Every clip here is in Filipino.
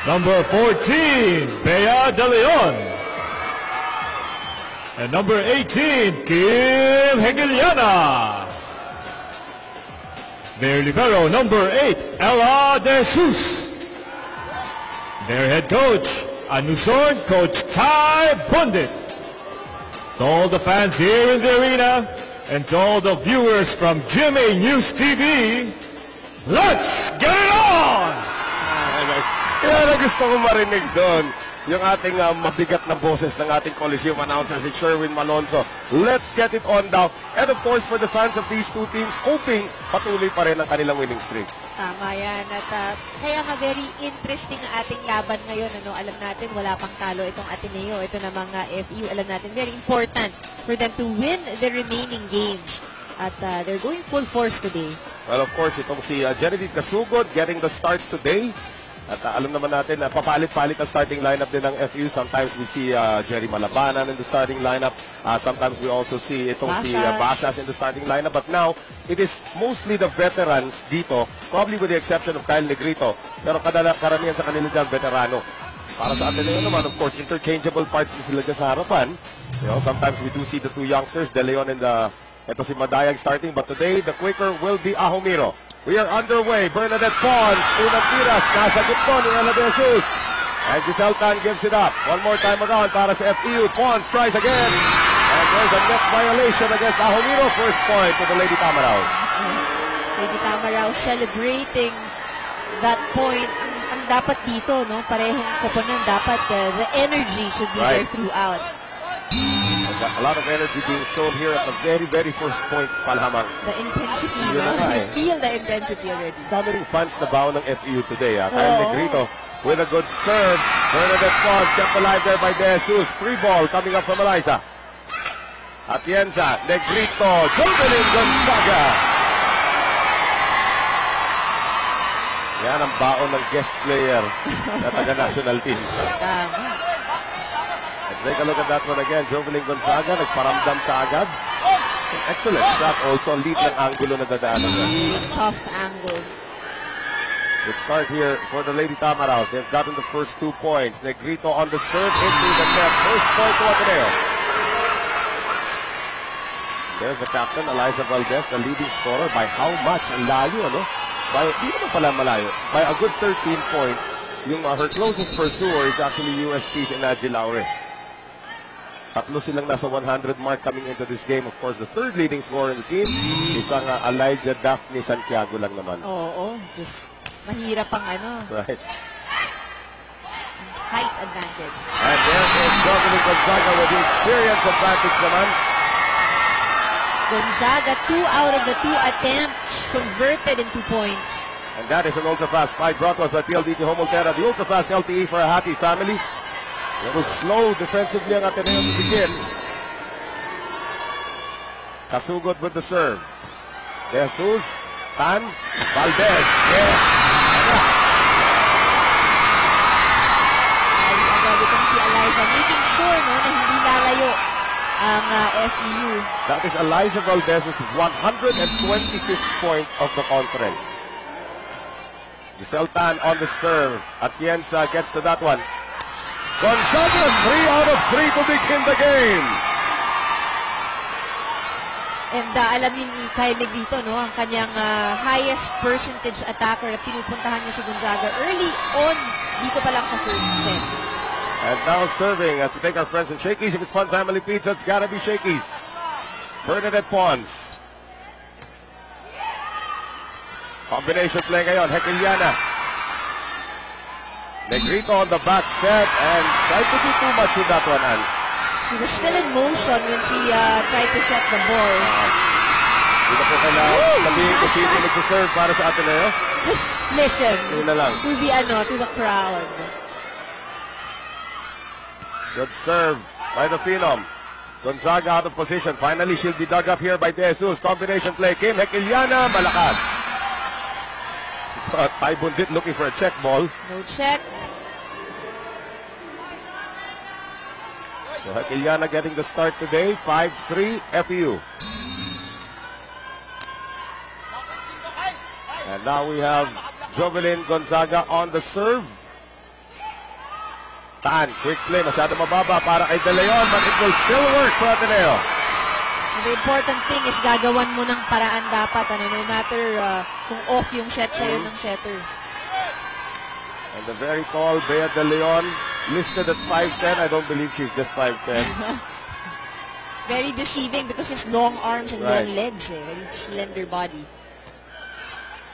Number 14, Bea De Leon. And number 18, Kim Hegeliana. Their libero, number 8, Ella De Jesus. Their head coach, Anuson, Coach Ty Bundit. To all the fans here in the arena, and to all the viewers from GMA News TV, let's get it on! Kaya na gusto ko marinig doon yung ating mabigat na boses ng ating Coliseum announcer, si Sherwin Malonzo. Let's get it on daw. And of course, for the fans of these two teams, hoping patuloy pa rin ang kanilang winning streak. Tama yan. At kaya nga very interesting ang ating laban ngayon. Ano? Alam natin, wala pang talo itong Ateneo. Ito na mga FEU. Alam natin, very important for them to win the remaining games. At they're going full force today. Well, of course, itong si Genevieve Casugod getting the start today. At alam naman natin na papalit-palit ang starting lineup din ng FEU. Sometimes we see Jerry Malabanan in the starting lineup. Sometimes we also see itong si Basas in the starting lineup. But now, it is mostly the veterans dito, probably with the exception of Kyle Negrito. Pero karamihan sa kanila dyan, veterano. Para sa atin na naman, of course, interchangeable parts sila dyan sa harapan. You know, sometimes we do see the two youngsters, De Leon and ito si Madayag starting. But today, the quicker will be Ahomiro. We are underway. Bernadette Pons, unang tiras, nasa gitno ni Ella De Jesus. And Giselle Tan gives it up. One more time around para sa FEU. Pons tries again. And there's a net violation against Ahomiro. First point to the Lady Tamaraw. Lady Tamaraw celebrating that point. Ang dapat dito, no? Parehong koponan. Dapat the energy should be there throughout. A lot of energy being shown here at the very, very first point, Palhamang. The intensity, no? You feel the intensity already. Dami ring fans na baon ng FEU today. Kyle Negrito with a good serve. Bernadette Pons kept alive there by De Jesus. Free ball coming up from Eliza. Atienza, Negrito, Jovelyn Gonzaga. Yan ang baon ng guest player sa taga-national team. Tama. Take a look at that one again. Jovelyn Gonzaga, nagparamdam ka agad. Excellent shot also. Lead ng angulo na dadaanan. Tough angle. Good start here for the Lady Tamaraw. They've gotten the first 2 points. Negrito on the serve into the net. First point to Ateneo. There's the captain, Eliza Valdez, the leading scorer. By how much? Layo, ano? Di naman pala malayo. By a good 13 points. Her closest pursuer is actually UST's Inaji Laure. Tatlo silang nasa 100 mark coming into this game. Of course, the third leading scorer in the team is ang Elijah Daphne Santiago lang naman. Oo, just mahirap ang ano. Right. Height advantage. And there is Jovelyn Gonzaga with the experience advantage naman. Gonzaga, 2 out of the 2 attempts converted into points. And that is an ultra-fast fight brought to us by PLDT Homolterra. The ultra-fast LTE for a happy family. It was slow defensively ang Ateneo to begin. Casugod with the serve. De Jesus, Tan, Valdez. Yes. Agad itong si Eliza, making sure no, na hindi lalayo ang FEU. That is Eliza Valdez's 125th point of the conference. Giselle Tan on the serve. Atienza gets to that one. Gonzaga 3 out of 3 to begin the game. And alam ni Kyle Negrito, no, ang kanyang highest percentage attacker na pinupuntahan niya si Gonzaga early on dito pa lang sa first set. And now serving as we take our friends in Shakey's. If it's Fun Family Pizza, it's gotta be Shakey's. Bernadette Pons. Combination play ngayon. Hekeliana. Negrito on the back set and tried to do too much with that one, Ann. She was still in motion when she tried to set the ball. Dito po kailangan sabihin ko sino nagsiserve para sa Ateneo. Just listen Yun na lang. to the crowd. Good serve by the Phenom. Gonzaga out of position. Finally, she'll be dug up here by De Jesus. Combination play. Kim Hekeliana, malakas. Ty Bundit looking for a check ball. No check. So Hekeliana getting the start today. 5-3 FEU. And now we have Jovelyn Gonzaga on the serve. Tan, quick play, masyado mababa para kay De Leon, but it will still work for Ateneo. The important thing is gagawan mo ng paraan dapat, no matter kung off yung shot sa'yo ng setter. And the very tall Bea De Leon, listed at 5'10". I don't believe she's just 5'10". Very deceiving because she's long arms and long legs, very slender body.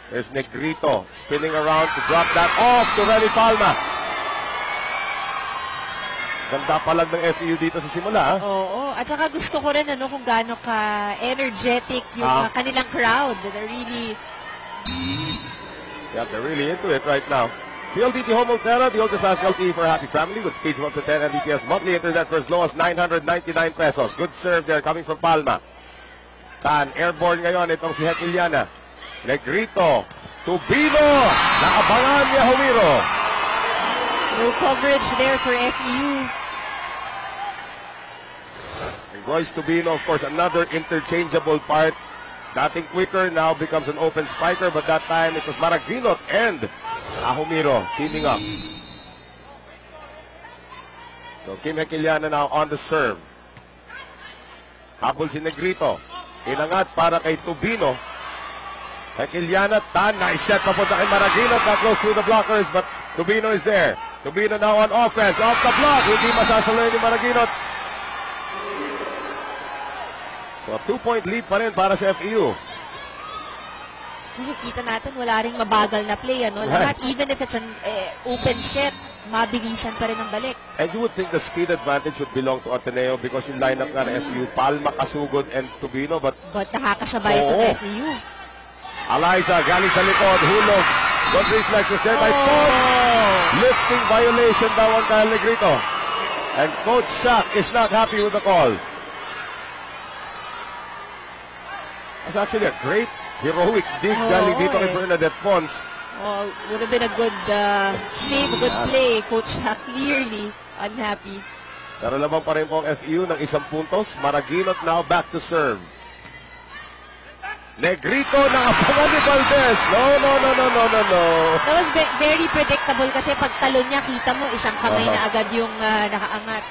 There's Negrito spinning around to drop that off to Remy Palma. Ganda pa lang ng FEU dito sa simula. Oo, at saka gusto ko rin kung gaano ka-energetic yung kanilang crowd. They're really... Yeah, they're really into it right now. PLDT Home Ultera, the oldest LTE for a happy family with speeds of up to 10 Mbps, monthly internet for as low as 999 pesos. Good serve there coming from Palma. Tan, airborne ngayon itong si Hekiliana. Negrito, Tubino, naabangan niya Humiro. No coverage there for FEU. And Royce Tubino, of course, another interchangeable part. Dating quicker, now becomes an open spiker, but that time it was Maraginot and Humiro teaming up. So Kim Hekiliana now on the serve. Habol si Negrito. Inangat para kay Tubino. Hekiliana, Tan, nice shot papunta kay Maraginot. That goes through the blockers, but Tubino is there. Tubino now on offense. Off the block. Hindi masasaloy ni Maraginot. So, a 2-point lead pa rin para sa FEU. Nakikita natin, wala ring mabagal na play, Lahat, even if it's an open set, mabilisan pa rin ang balik. And you would think the speed advantage would belong to Ateneo because yung lineup nga ng FEU, Palma, Kasugod, and Tubino, but nakakasabay itong FEU. Eliza, galing sa likod, hulog. Good reflexes there by Coach. Lifting violation daw ang Kyle Negrito. And Coach Shaq is not happy with the call. That's actually a great heroic dig galing dito kay Bernadette Pons. Would have been a good save, a good play. Coach Shaq clearly unhappy. Pero lamang pa rin po ang FEU ng 1 puntos. Maraginot now back to serve. Negrito na abangan ni Valdez. No. That was very predictable kasi pag talon niya, kita mo isang kamay na agad yung nakaangat.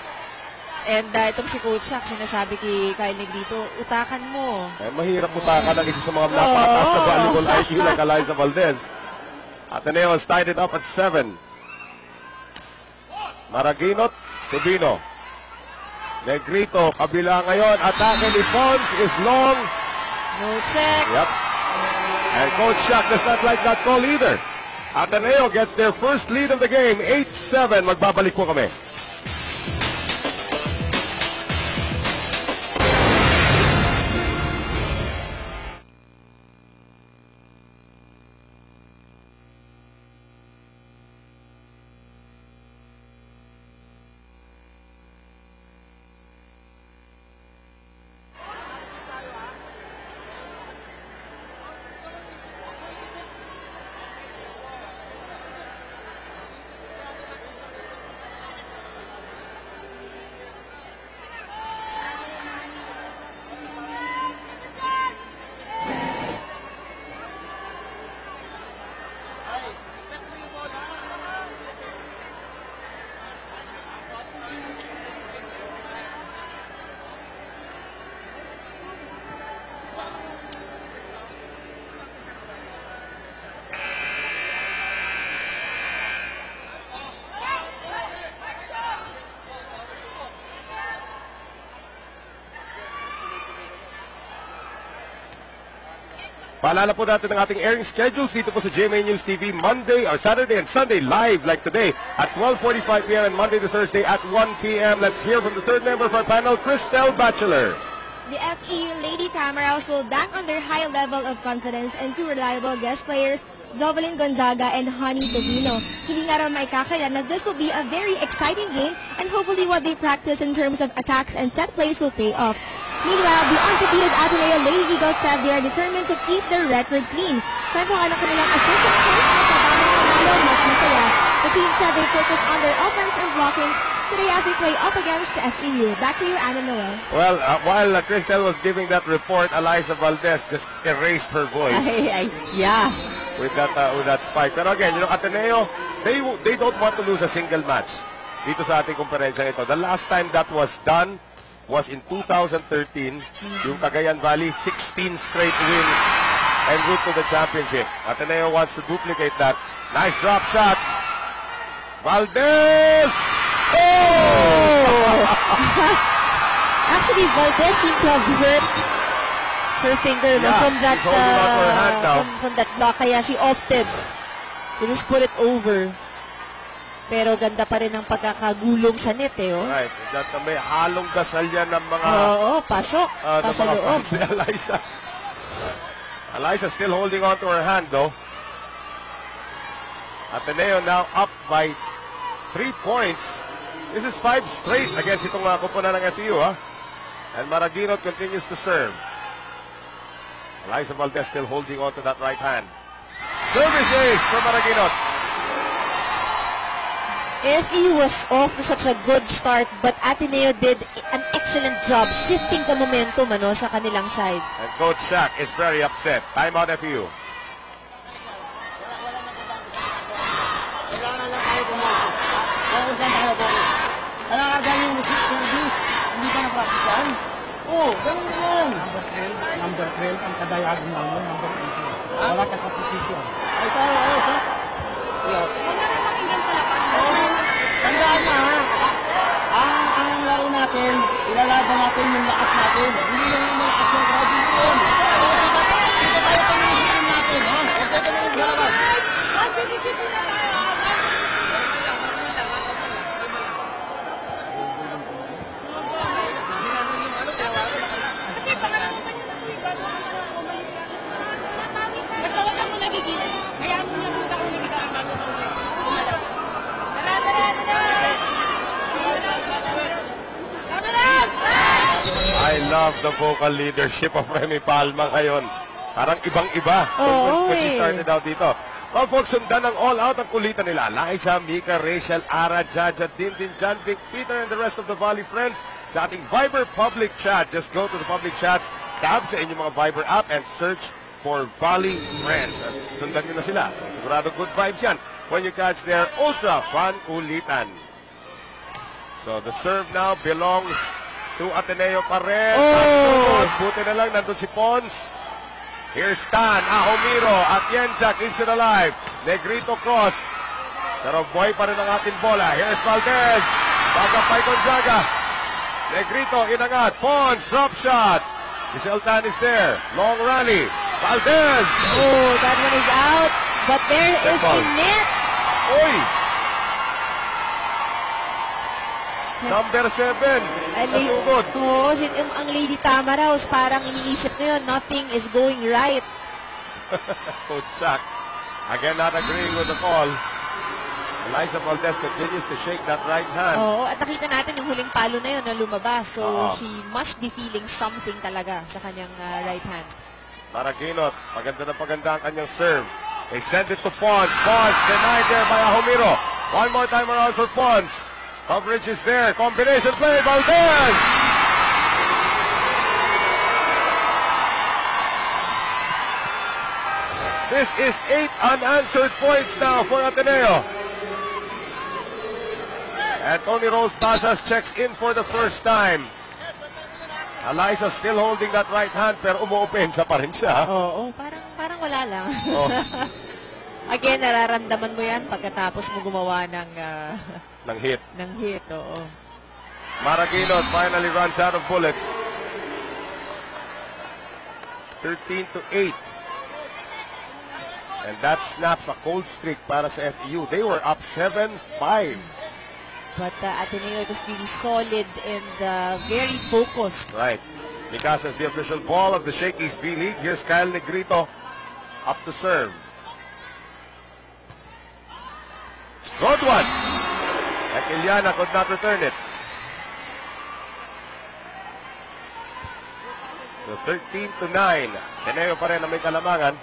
And itong si Coach Shaq, sinasabi kay Kyle Negrito, utakan mo. Mahirap utakan ang isa sa mga napakataas na volleyball IQ like Eliza Valdez. Ateneo has tied it up at 7. Maraginot, Tubino. Negrito, kabila ngayon. Atake ni Pons is long. No check. Yep. And Coach Shaq does not like that call either. Ateneo gets their first lead of the game, 8-7. Magbabalik po kami. Paalala po natin ang ating airing schedules dito po sa GMA News TV Monday or Saturday and Sunday live like today at 12:45 p.m. and Monday to Thursday at 1 p.m. Let's hear from the third member of our panel, Cristel Batchelor. The FEU Lady Camaros will bank on their high level of confidence and two reliable guest players, Zovelyn Gonzaga and Honey Tubino. Hindi nga raw may kakaya na this will be a very exciting game and hopefully what they practice in terms of attacks and set plays will pay off. Meanwhile, the undefeated Ateneo Lady Eagles said they are determined to keep their record clean. Kwento ka na kanilang assistant coach na sa Panalo mas masaya. The team said they focus on their offense and blocking today as they play up against the FEU. Back to you, Anna Noel. Well, while Cristel was giving that report, Eliza Valdez just erased her voice. Yeah. With that spike. Pero again, Ateneo, they don't want to lose a single match. dito sa ating komperensya ito. The last time that was done was in 2013. Yung Cagayan Valley, 16 straight wins en route to the championship. Ateneo wants to duplicate that. Nice drop shot. Valdez! Oh! Actually, Valdez seemed to have hurt her finger from that she's holding on to her hand now. from that block. Kaya she opted to just put it over. Pero ganda pa rin ang pagkakagulong sa net, eh, oh. Right. That may halong dasal yan ng mga... Oo, pasok. ng Pasa mga loob. fans ni Eliza. Eliza still holding on to her hand, though. Ateneo now up by 3 points. This is 5 straight against itong kupunan ng FEU, ha? And Maraguinot continues to serve. Eliza Valdez still holding on to that right hand. Service ace for Maraguinot. FEU was off to such a good start, but Ateneo did an excellent job shifting the momentum sa kanilang side. And Coach Shaq is very upset. Timeout FEU. Alam ka galing yung hindi ka na-practicean? Oo, ganun lang. Number 12, ang kadayagan namin, number 18. Wala ka sa position. Ay, tayo, sa? Tandaan na, ha? Ang laro natin, ilalaban natin yung lakas natin. Hindi lang yung malakas yung crowd yun. Ito tayo pag-iisipin natin, ha? Huwag tayo pag-iisipin. Pag-iisipin na tayo, ha? I love the vocal leadership of Remy Palma ngayon. Parang ibang-iba when she started out dito. Well, folks, sundan ng all-out ang kulitan nila. Liza, Mika, Rachel, Ara, Jaja, Tintin, John, Vic, Peter, and the rest of the Valley friends sa ating Viber public chat. Just go to the public chat tab sa inyong mga Viber app and search for Valley Friends. At sundan nyo na sila. Sigurado good vibes yan when you catch their ultra fun kulitan. So the serve now belongs to Ateneo pa rin. Buti na lang, nandun si Pons. Here's Stan, Ahomiro, Atienza keeps it alive. Negrito cross. Pero buhay pa rin ang ating bola. Here's Valdez. Bagapay Gonzaga. Negrito, inangat. Pons, drop shot. Giselle Tan is there. Long rally. Valdez. Oh, that one is out. But there is the net. Oy! Number 7. Nasugod. Oo, ang Lady Tamaraos, parang iniisip na yun, nothing is going right. Coach Sack, again not agreeing with the call. Eliza Valdez continues to shake that right hand. Oo, at nakita natin yung huling palo na yun na lumabas. So, she must be feeling something talaga sa kanyang right hand. Maraguinot, maganda ang kanyang serve. They send it to Pons. Pons denied there by Ahomiro. One more time around for Pons. Coverage is there. Combination play, Valdez! This is 8 unanswered points now for Ateneo. And Tony Rose Bazas checks in for the first time. Eliza still holding that right hand pero umuopensa pa rin siya. Oo, parang wala lang. Oh. Again, nararamdaman mo yan pagkatapos mo gumawa ng hit. Oo. Maraguinot finally runs out of bullets. 13-8. And that snaps a cold streak para sa FEU. They were up 7-5. But Ateneo was really solid and very focused. Right. Because as the official ball of the Shakey's B-League, here's Kyle Negrito up to serve. Good one. And Iliana could not return it. So 13-9. Ateneo pa rin na may kalamangan.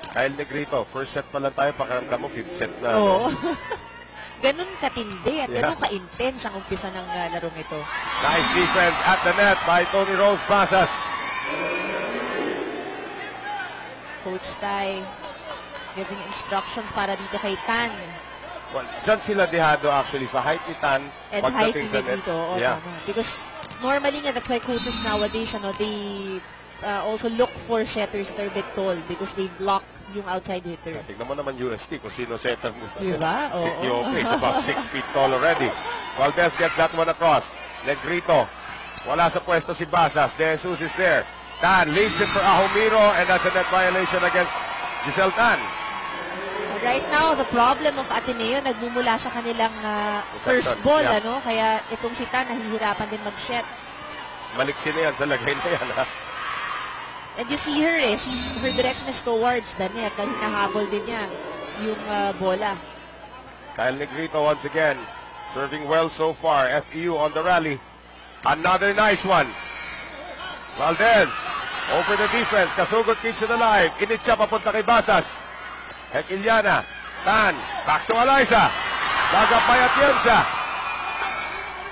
Kyle Negrito, first set pa lang tayo, pakiramdam mo, fifth set na. Oo. Ganun katindi at ganun ka-intense ang umpisa ng larong ito. Nice defense at the net by Tony Rose Bazas. Coach Ty, giving instructions para dito kay Tan. Well, dyan sila dehado actually sa height ni Tan. And height ni pagdating sa net. Negrito. Oo, Yeah. tama. Because normally nga, that's why coaches nowadays, they also look for setters that are a bit tall because they block yung outside hitter. Tignan mo naman UST kung sino setter mo. Diba? Oo. Ethiopia is about 6 feet tall already. Valdez gets that one across. Negrito. Wala sa pwesto si Basas. De Jesus is there. Tan leaves it for Ahumiro, and that's a net violation against Giselle Tan. Right now, the problem of Ateneo, nagmumula sa kanilang first Reception, ball, yeah. Kaya itong si Tan, nahihirapan din mag-set. Maliksi na yan sa lagay na yan, ha? And you see her, her direction is towards the net, kasi nahabol din niya yung bola. Kyle Negrito once again, serving well so far. FEU on the rally. Another nice one. Valdez, over the defense. Kasugot keeps it alive. Initcha papunta kay Basas. Hekiliana. Tan, back to Eliza. Dagap by Atienza.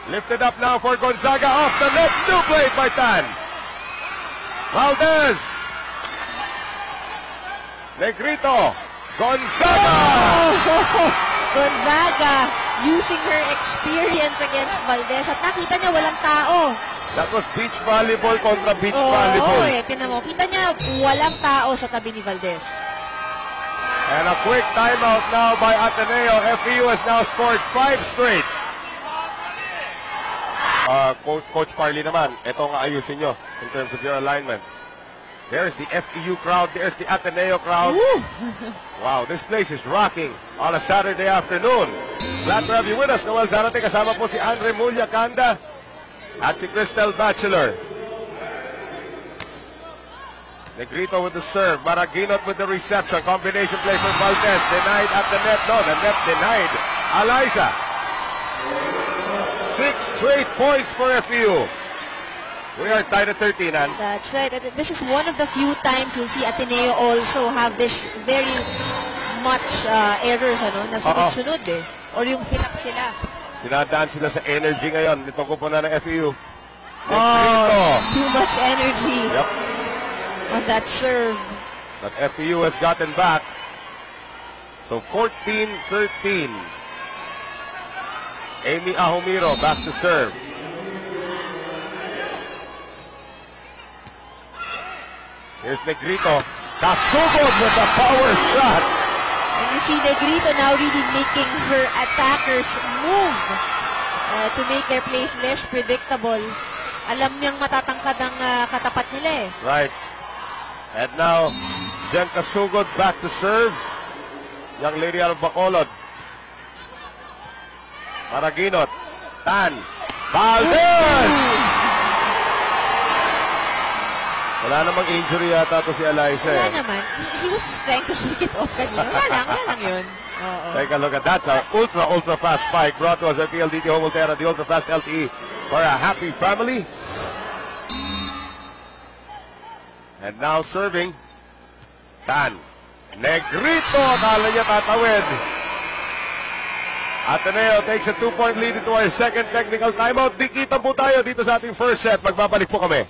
Lifted up now for Gonzaga off the net. New played by Tan. Valdez. Negrito. Gonzaga. Gonzaga using her experience against Valdez. At nakita niya walang tao. That was beach volleyball kontra beach Oo, volleyball. tinan mo. Kita niya walang tao sa tabi ni Valdez. And a quick timeout now by Ateneo. FEU has now scored 5 straight. Coach Parley naman, ito nga ayusin nyo in terms of your alignment. There's the FEU crowd. There's the Ateneo crowd. Woo! Wow, this place is rocking on a Saturday afternoon. Glad to have you with us. Noel Zarate, kasama po si Andre Mulyakanda at si Cristel Bachelor. Negrito with the serve. Maraginot with the reception. Combination play for Valdez. Denied at the net. No, the net denied. Eliza. 6 straight points for FEU. We are tied at 13, Ann. That's right. This is one of the few times you'll see Ateneo also have this very much errors, na sunod-sunod Or yung hirap sila. Dinadaan sila sa energy ngayon. Itong kupunan ng FEU. Oh, too much energy Yep. on that serve. But FEU has gotten back. So 14-13. Amy Ahumiro back to serve. Here's Negrito. Kasugod with a power shot. And you see Negrito now really making her attackers move to make their plays less predictable. Alam niyang matatangkad ang katapat nila Right. And now, Jen Kasugod back to serve. Young lady out of Bacolod. Maraginot. Tan. Valdez! Wala namang injury yata to si Eliza. Wala naman. He was just trying to shake it off kanina. Wala lang yun. Oo. Take a look at that. Ultra fast spike brought to us at PLDT Homoterra, the ultra fast LTE for a happy family. And now serving. Tan. Negrito. Akala niya tatawid. Ateneo takes a 2-point lead into our second technical timeout. Dikitan po tayo dito sa ating first set. Magbabalik po kami.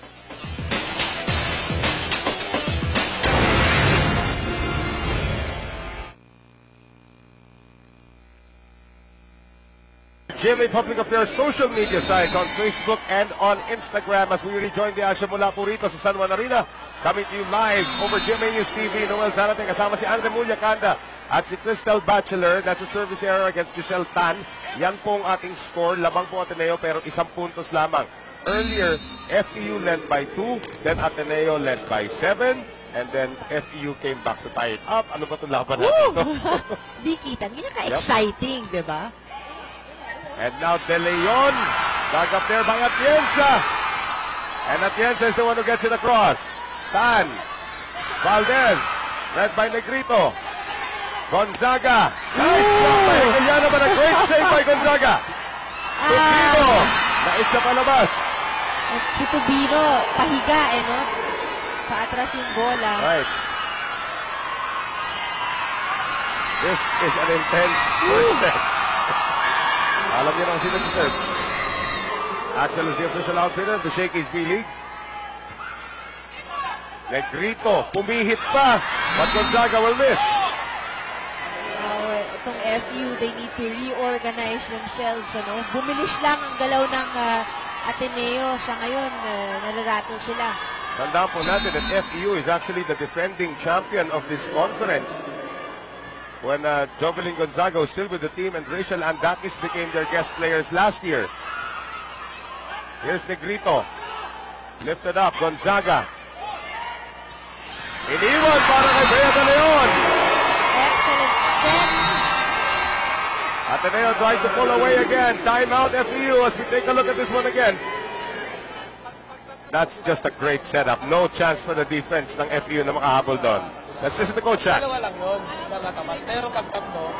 GMA Public Affairs social media sites on Facebook and on Instagram as we rejoin the action mula po rito sa San Juan Arena. Coming to you live over GMA News TV. Noel Zarate kasama si Andre Mulyakanda at si Cristel Bachelor. That's a service error against Giselle Tan. Yan po ang ating score. Labang po Ateneo pero 1 puntos lamang. Earlier, FEU led by 2, then Ateneo led by 7, and then FEU came back to tie it up. Ano ba itong laban natin ito? Di kita. Hindi ka-exciting, di ba? And now De Leon, dug up there by Atienza. And Atienza is the one who gets it across. Tan, Valdez, led by Negrito. Gonzaga, nice block by Hekiliana, but a great save by Gonzaga. Tubino, naisa palabas. Si Tubino, pahiga no? Paatras yung bola. Right. This is an intense first set. Alam niyo ang sino sa serve. Axel is the official outfitter of the Shakey's B-League. Negrito, pumihit pa, but Gonzaga will miss. itong FU, they need to reorganize themselves. Ano? Bumilis lang ang galaw ng Ateneo. Sa ngayon, nararattle sila. Tandaan po natin that FEU is actually the defending champion of this conference. When Jovelyn Gonzaga was still with the team and Rachel Andakis became their guest players last year. Here's Negrito. Lifted up, Gonzaga. Iniwan para kay Bea de Leon. Excellent set. Ateneo tries to pull away again. Timeout FEU as we take a look at this one again. That's just a great setup. No chance for the defense ng FEU na makahabol doon. Let's listen to Coach Shaq. Dalawa lang yun, sa natapat. Pero pag tatlo,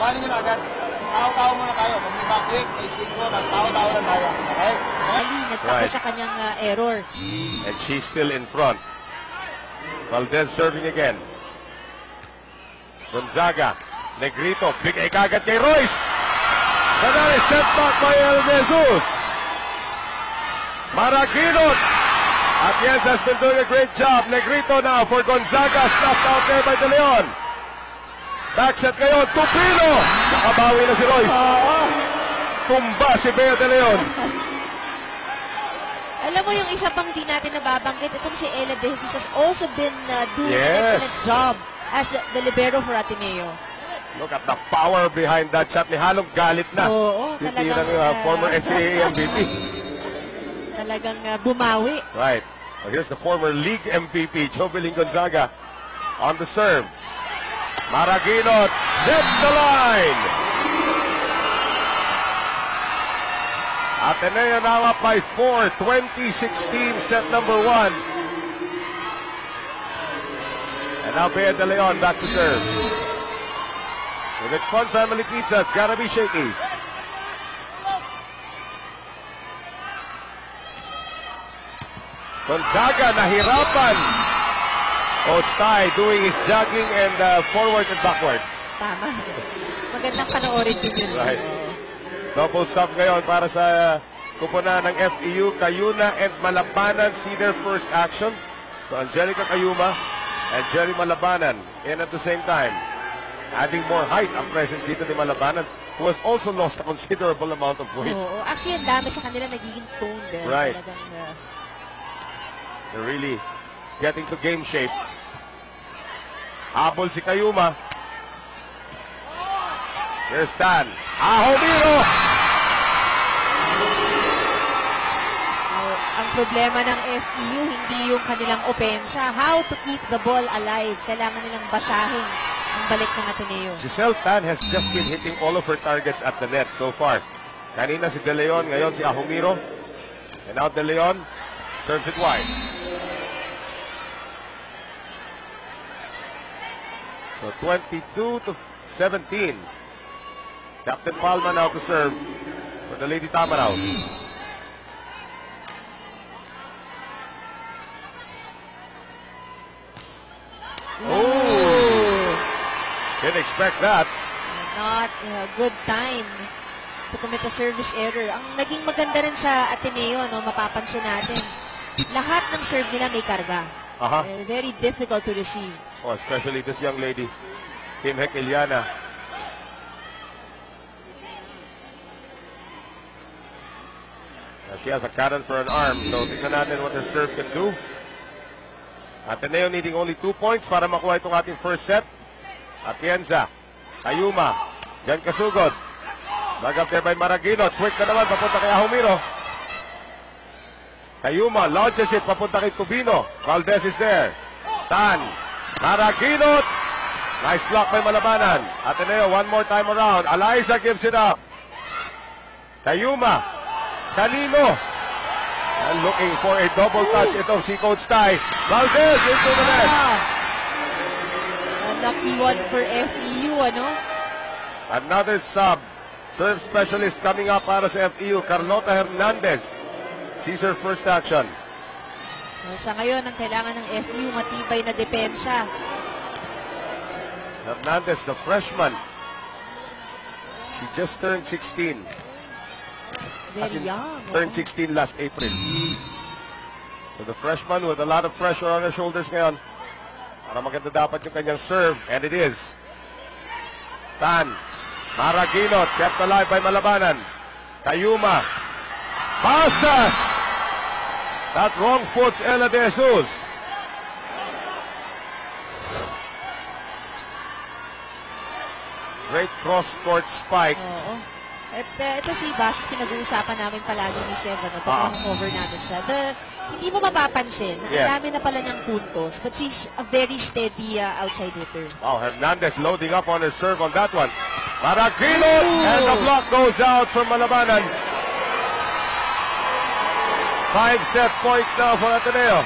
paano nyo na agad? Tao-tao muna tayo. Pag may backlick, may single, tao-tao lang tayo. Okay? Ali, nagtaka sa kanyang error. And she's still in front. Valdez serving again. Gonzaga. Negrito. Big A kagad kay Royce. That is set back by El Jesus. Maraginot. At yes, has been doing a great job. Negrito now for Gonzaga. Stuffed out there by De Leon. Back set ngayon. Tupino. Nakabawi na si Royce. Tumba si Bea de Leon. Alam mo yung isa pang di natin nababanggit, itong si Ella De Jesus has also been doing an Yes. excellent job as the libero for Ateneo. Look at the power behind that shot. Ni halong galit na. Oo, Titi talagang, ng former NCAA MVP. Talagang bumawi. Right. Well, here's the former league MVP, Jovelyn Gonzaga, on the serve. Maraginot hits the line. Ateneo now up by 4, 2016, set number 1. And now Bea de Leon back to serve. With its Fun Family Pizza, it's gotta be shaky. Gonzaga nahirapan. Coach Ty doing his jogging and forward and backward. Tama. Magandang panoorin din yun. Right. Double stop ngayon para sa kupunan ng FEU. Cayuna and Malabanan see their first action. So Angelica Cayuma and Jerry Malabanan in at the same time. Adding more height ang presence dito ni Malabanan, who has also lost a considerable amount of weight. Oo. Actually, ang dami sa kanila nagiging toned. Right. Talagang, They're really getting to game shape. Habol si Cayuma. Here's Stan. Ahomiro! ang problema ng FEU, hindi yung kanilang opensa. How to keep the ball alive. Kailangan nilang basahin ang balik ng Ateneo. Giselle Tan has just been hitting all of her targets at the net so far. Kanina si De Leon, ngayon si Ahomiro. And now De Leon serves it wide. So 22-17. Captain Palma now to serve for the Lady Tamaraw. Oh! Didn't expect that. Not a good time to commit a service error. Ang naging maganda rin sa Ateneo, no, mapapansin natin, lahat ng serve nila may karga. Very difficult to receive. Oh, especially this young lady, Kim Hekeliana. She has a cannon for an arm, so tingnan natin what her serve can do. Ateneo needing only 2 points para makuha itong ating first set. Atienza, Cayuma, Jan Kasugod. Back up there by Maragino. Quick na naman, papunta kay Ahomiro. Cayuma launches it, papunta kay Tubino. Valdez is there. Tan, Maragino. Nice block by Malabanan. Ateneo, one more time around. Eliza gives it up. Cayuma, Canino. And looking for a double touch itong si Coach Ty. Valdez into the net. A lucky one for FEU, ano? Another sub. Serve specialist coming up para sa FEU, Carlota Hernandez. Sees her first action. Sa ngayon, ang kailangan ng FEU, matibay na depensa. Hernandez, the freshman. She just turned 16. Very young. Turned 16 last April. So the freshman with a lot of pressure on her shoulders ngayon. Para maganda dapat yung kanyang serve, and it is. Tan. Maraguinot, kept alive by Malabanan. Tayuma. Pasas! That wrong foot, Ella De Jesus. Great cross-court spike. Oo. At ito si Bash, pinag-uusapan namin palagi ni Sev, ano, pag cover namin siya. Hindi mo mapapansin, Yes. ang dami na pala niyang puntos, but she's a very steady outside hitter. Wow, Hernandez loading up on her serve on that one. Maraguinot, and the block goes out from Malabanan. 5-set points now for Ateneo.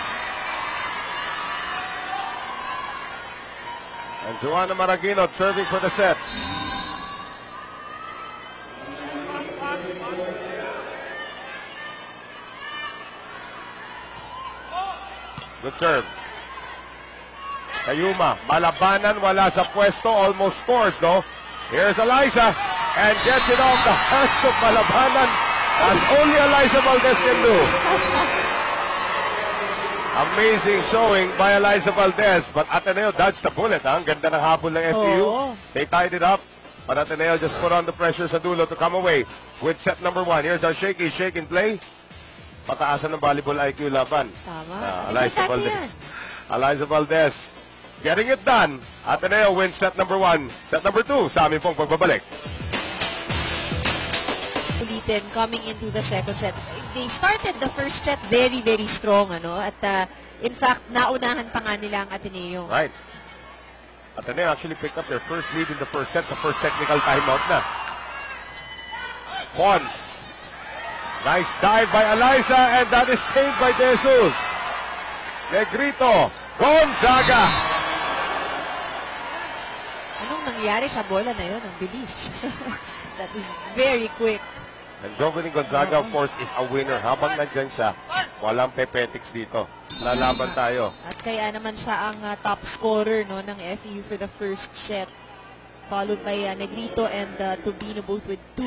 And Joanna Maraguinot serving for the set. Good serve. Tayuma, Malabanan, wala sa pwesto, almost scores though. Here's Eliza, and gets it off the hands of Malabanan, as only Eliza Valdez can do. Amazing showing by Eliza Valdez, but Ateneo dodged the bullet. Ang ganda ng habol ng FEU. Oo. They tied it up, but Ateneo just put on the pressure sa dulo to come away with set number 1. Here's our shake and play. Pataasan ng volleyball IQ laban. Tama. Eliza Exactly Valdez. yan. Eliza Valdez getting it done. Ateneo wins set number 1. Set number 2 sa aming pong pagbabalik. Ulitin, coming into the second set. They started the first set very, very strong, ano? At in fact, naunahan pa nga nila ang Ateneo. Right. Ateneo actually picked up their first lead in the first set. The first technical timeout na. Pons. Nice dive by Eliza, and that is saved by De Jesus. Negrito. Gonzaga. Anong nangyari sa bola na yun? Ang bilis. That is very quick. And Jovelyn Gonzaga, of course, is a winner. Habang nandyan siya, walang pepetics dito. Lalaban tayo. At kaya naman siya ang top scorer, no, ng FEU for the first set. Followed by Negrito and Tubino, both with 2.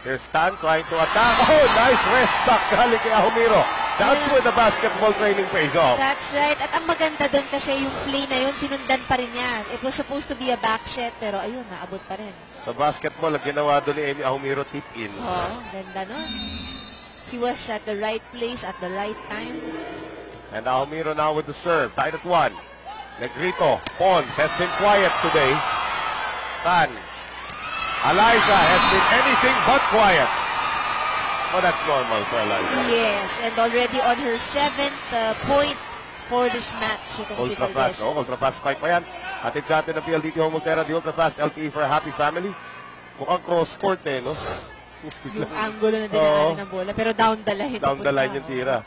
Here's Stan trying to attack. Oh, nice rest back galing kay Ahumiro. That's where the basketball training pays off. That's right. At ang maganda doon kasi yung play na yun, sinundan pa rin niya. It was supposed to be a back set, pero ayun, naabot pa rin. Sa basketball, ang ginawa doon ni Amy Ahumiro, tip-in. Oo, ganda nun. She was at the right place at the right time. And Ahumiro now with the serve. Tied at 1. Negrito. Pons has been quiet today. Tan. Eliza has been anything but quiet. Well, that's normal for Eliza. Yes, and already on her 7th point for this match. Ultra fast. Oh, ultra fast spike pa yan. Atin sa atin ng PLDT Home Ultera, the ultra fast LTE for a happy family. Mukhang cross court eh, no? Yung angulo na dinaanan ng bola. Pero down the line. Down the line yung tira.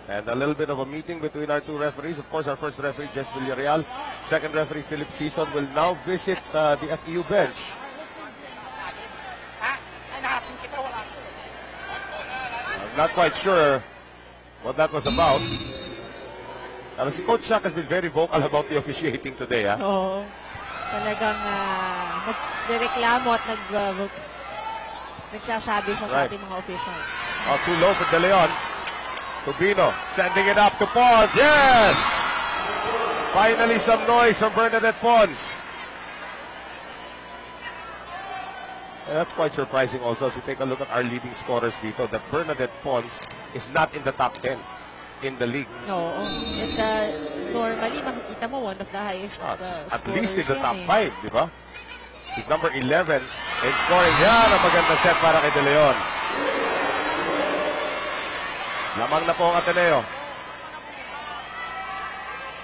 And a little bit of a meeting between our two referees. Of course, our first referee, Jess Villarreal. Second referee, Philip Season, will now visit the FEU bench. I'm not quite sure what that was about. Pero si Coach Shaq has been very vocal about the officiating today, ha? Oo. Talagang nagreklamo at nagsasabi siya sa ating mga officials. Oh, too low for De Leon. Tubino sending it up to Pons. Yes! Finally some noise from Bernadette Pons. And that's quite surprising also if you take a look at our leading scorers dito, that Bernadette Pons is not in the top 10 in the league. Oo. And normally, makikita mo, one of the highest At least in the scorers top yan 5, di ba? He's number 11 in scoring. Yan ang magandang set para kay De Leon. Lamang na po ang Ateneo.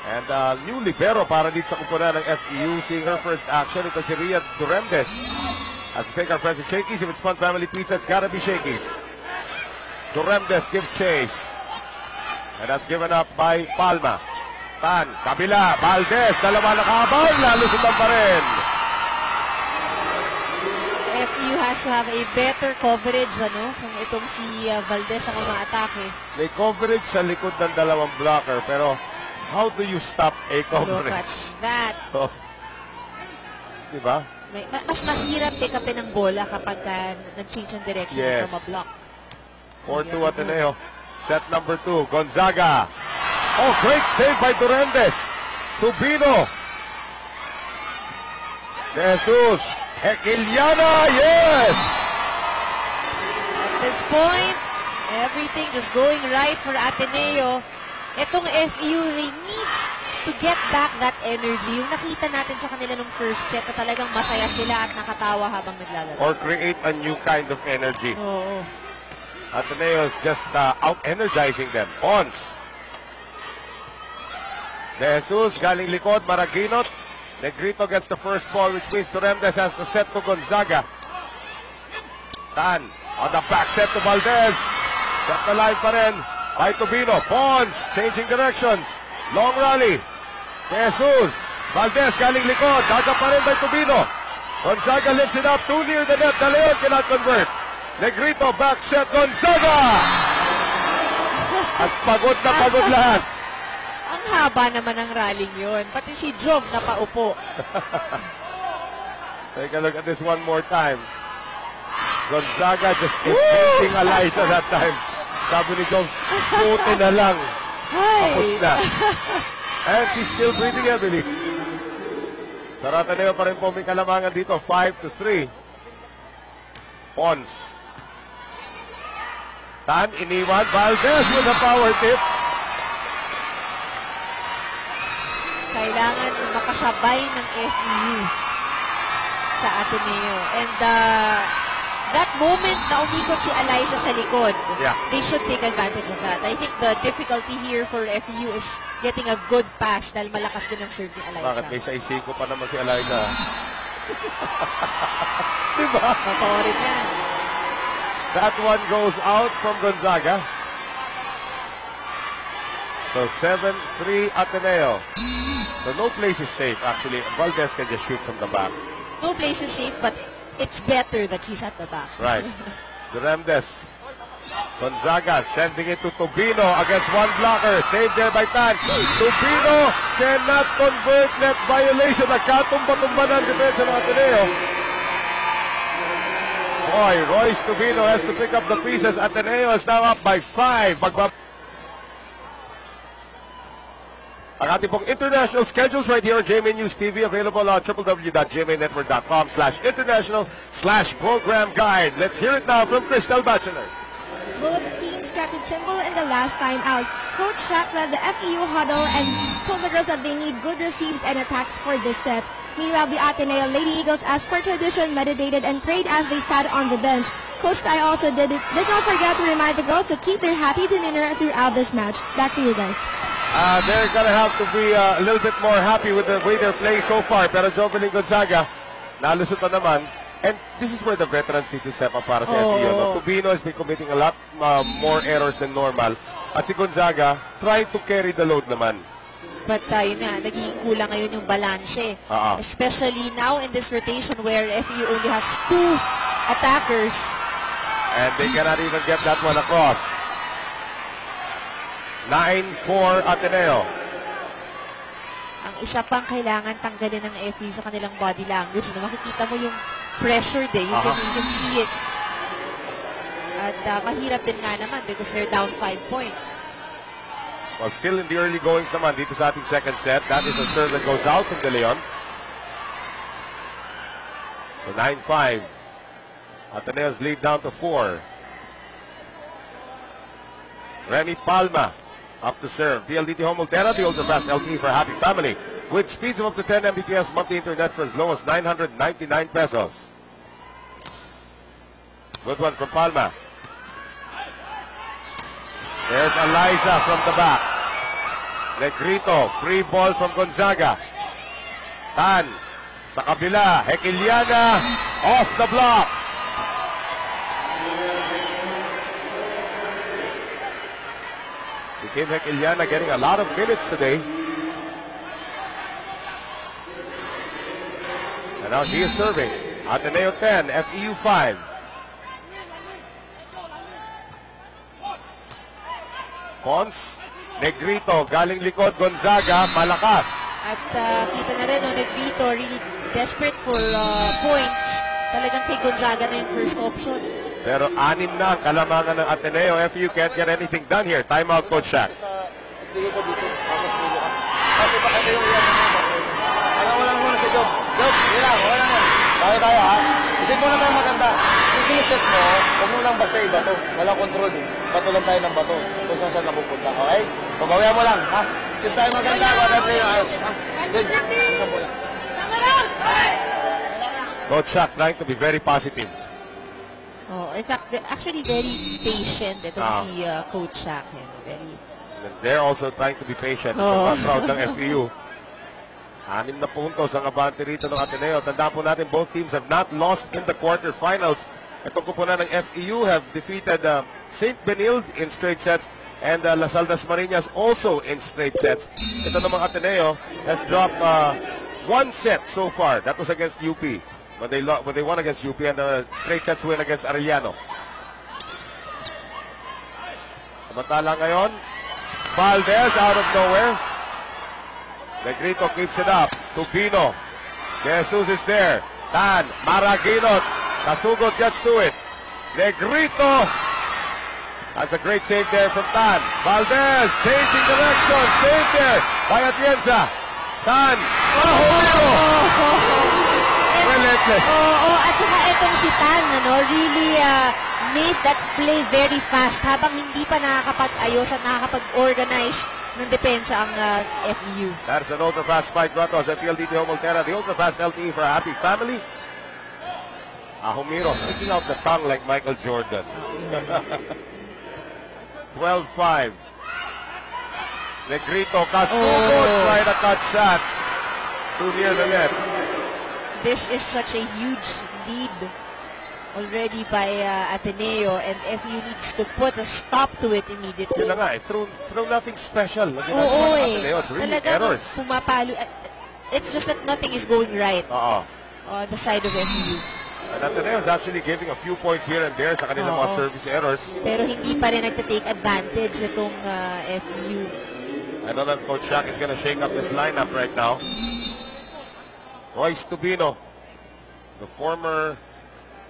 And new libero para dito sa kupunan ng FEU. Seeing her first action, ito si Rhea Duremdes. As we take our friends at Shakey's, if it's Fun Family Pizza, it's gotta be Shakey's. Duremdes gives chase. And that's given up by Palma. Tan, kabila, Valdez, dalawa nakabal, nalusutan pa rin. FEU has to have a better coverage, ano, kung itong si Valdez ang umaatake. May coverage sa likod ng dalawang blocker, pero how do you stop a Look coverage? at that. Oh. Diba? Mas mahirap pick upin ng bola kapag nag-change ang direction Yes. from a block. 4-2 Ateneo. Set number 2, Gonzaga. Oh, great save by Duremdes. Tubino. De Jesus. Hekiliana, yes! At this point, everything just going right for Ateneo. Itong FEU, they need to get back that energy. Yung nakita natin sa kanila nung first set na talagang masaya sila at nakatawa habang naglalaro. Or create a new kind of energy. Oo. Ateneo is just out-energizing them. Pons. De Jesus, galing likod, Maraginot. Negrito gets the first ball, which means Torremdes has to set to Gonzaga. Tan, on the back set to Valdez. Set the line pa rin by Tubino. Pons, changing directions. Long rally. De Jesus. Valdez, galing likod. Daga pa rin by Tubino. Gonzaga lifts it up, too near the net. De Leon cannot convert. Negrito, back set, Gonzaga! At pagod na pagod lahat. Ang haba naman ng rallying yun. Pati si Jom napaupo. Take a look at this one more time. Gonzaga just inventing a light at that time. Sabi ni Jom, puti na lang. Tapos na. And she's still breathing heavily. Sarataneo pa rin po may kalamangan dito. 5-3. Pons. Tan, iniwan. Valdez with a power tip. Kailangan makasabay ng FEU sa Ateneo. And that moment na umikot si Eliza sa likod, Yeah. they should take advantage of that. I think the difficulty here for FEU is getting a good pass dahil malakas din ang serve ni Eliza. Bakit? May saisiko pa naman si Eliza. Diba? Totoo rin yan. That one goes out from Gonzaga. So 7-3 Ateneo. So no place is safe actually. Valdez can just shoot from the back. No place is safe, but it's better that he's at the back. Right. Duremdes. Gonzaga sending it to Tubino against one blocker. Saved there by Tan. Tubino cannot convert, net violation. Nagkatumba-tumba ng defense ng Ateneo. Boy, Royce Tubino has to pick up the pieces. Ateneo is now up by 5. Ang ating pong international schedules right here on GMA News TV, available on www.gmanetwork.com/international/program guide. Let's hear it now from Crystal Bachelor. Both teams kept it simple in the last time out. Coach Shaq led the FEU huddle and told the girls that they need good receives and attacks for this set. Meanwhile, the Ateneo Lady Eagles, as per tradition, meditated and prayed as they sat on the bench. Coach Tai also did not forget to remind the girls to keep their happy demeanor throughout this match. Back to you guys. They're going to have to be a little bit more happy with the way they're playing so far. Pero Jovelyn Gonzaga, nalusot na naman. And this is where the veterans need to step up para sa FEU. No? Tubino has been committing a lot more errors than normal. At si Gonzaga, trying to carry the load naman. But yun na, naging kulang ngayon yung balanse. Especially now in this rotation where FEU only has 2 attackers. And they cannot even get that one across. 9-4 Ateneo. Ang isa pang kailangan tanggalin ng FEU sa kanilang body language. No? Makikita mo yung pressure din. You can see it. At mahirap din nga naman because they're down 5 points. Well, still in the early goings naman dito sa ating second set. That is a serve that goes out from De Leon. So 9-5. Ateneo's lead down to 4. Remy Palma up to serve. PLDT Home Ultera, the ultra fast LTE for a happy family. With speeds of up to 10 Mbps monthly internet for as low as 999 pesos. Good one from Palma. There's Eliza from the back. Negrito, free ball from Gonzaga. Tan, sa kabila, Hekiliana, off the block. Kim Hekiliana getting a lot of minutes today. And now she is serving. Ateneo 10, FEU 5. Pons, Negrito, galing likod, Gonzaga, malakas. At kita na rin, Negrito really desperate for points. Talagang kay Gonzaga na yung first option. Pero 6 na ang kalamangan ng Ateneo. FEU can't get anything done here. Timeout, Coach Shaq. Sige ko dito. Tapos pulo ka. Kasi baka na yung yan. Alam mo lang muna si Job. Job, Sige lang, okay lang yan. Tayo tayo ha. Isip mo na tayo maganda. Yung finiset mo, huwag mo lang basta iba to. Walang control eh. Bato lang tayo ng bato. Kung saan saan napupunta. Okay? Pabawian mo lang, ha? Isip tayo maganda. Wala tayo ayos. Ha? Good. Isang bola. Coach Shaq trying to be very positive. Oh, in fact, actually very patient itong si Coach Shaq. Very... And they're also trying to be patient. Oh. Sa crowd ng FEU. 6 na puntos ang abante rito ng Ateneo. Tandaan po natin, both teams have not lost in the quarterfinals. Itong kupunan ng FEU have defeated St. Benilde in straight sets and Las Aldas Marinas also in straight sets. Ito namang Ateneo has dropped 1 set so far. That was against UP when they won against UP and a straight sets win against Arellano. Samantala ngayon, Valdez out of nowhere. Negrito keeps it up. Tubino. Jesus is there. Tan. Maraguinot. Casugod gets to it. Negrito. That's a great save there from Tan. Valdez changing direction. Save there by Atienza. Tan. Relentless. At saka itong si Tan, really made that play very fast habang hindi pa nakakapag-ayos at nakakapag-organize ng depensa ang FEU. That's an ultra-fast spike brought to us at PLDT Homolterra. The ultra-fast LTE for a happy family. Ahumiro sticking out the tongue like Michael Jordan. 12-5. Negrito Casugod trying to cut shot. Too near the net. This is such a huge lead already by Ateneo, and FEU needs to put a stop to it immediately. Yun na nga eh, through nothing special. Oo Ateneo, it's really errors. Pumapalo. It's just that nothing is going right on the side of FEU. And Ateneo is actually giving a few points here and there sa kanilang mga service errors. Pero hindi pa rin nagta-take advantage itong FEU. I know that Coach Shaq is gonna shake up this lineup right now. Royce Tubino, the former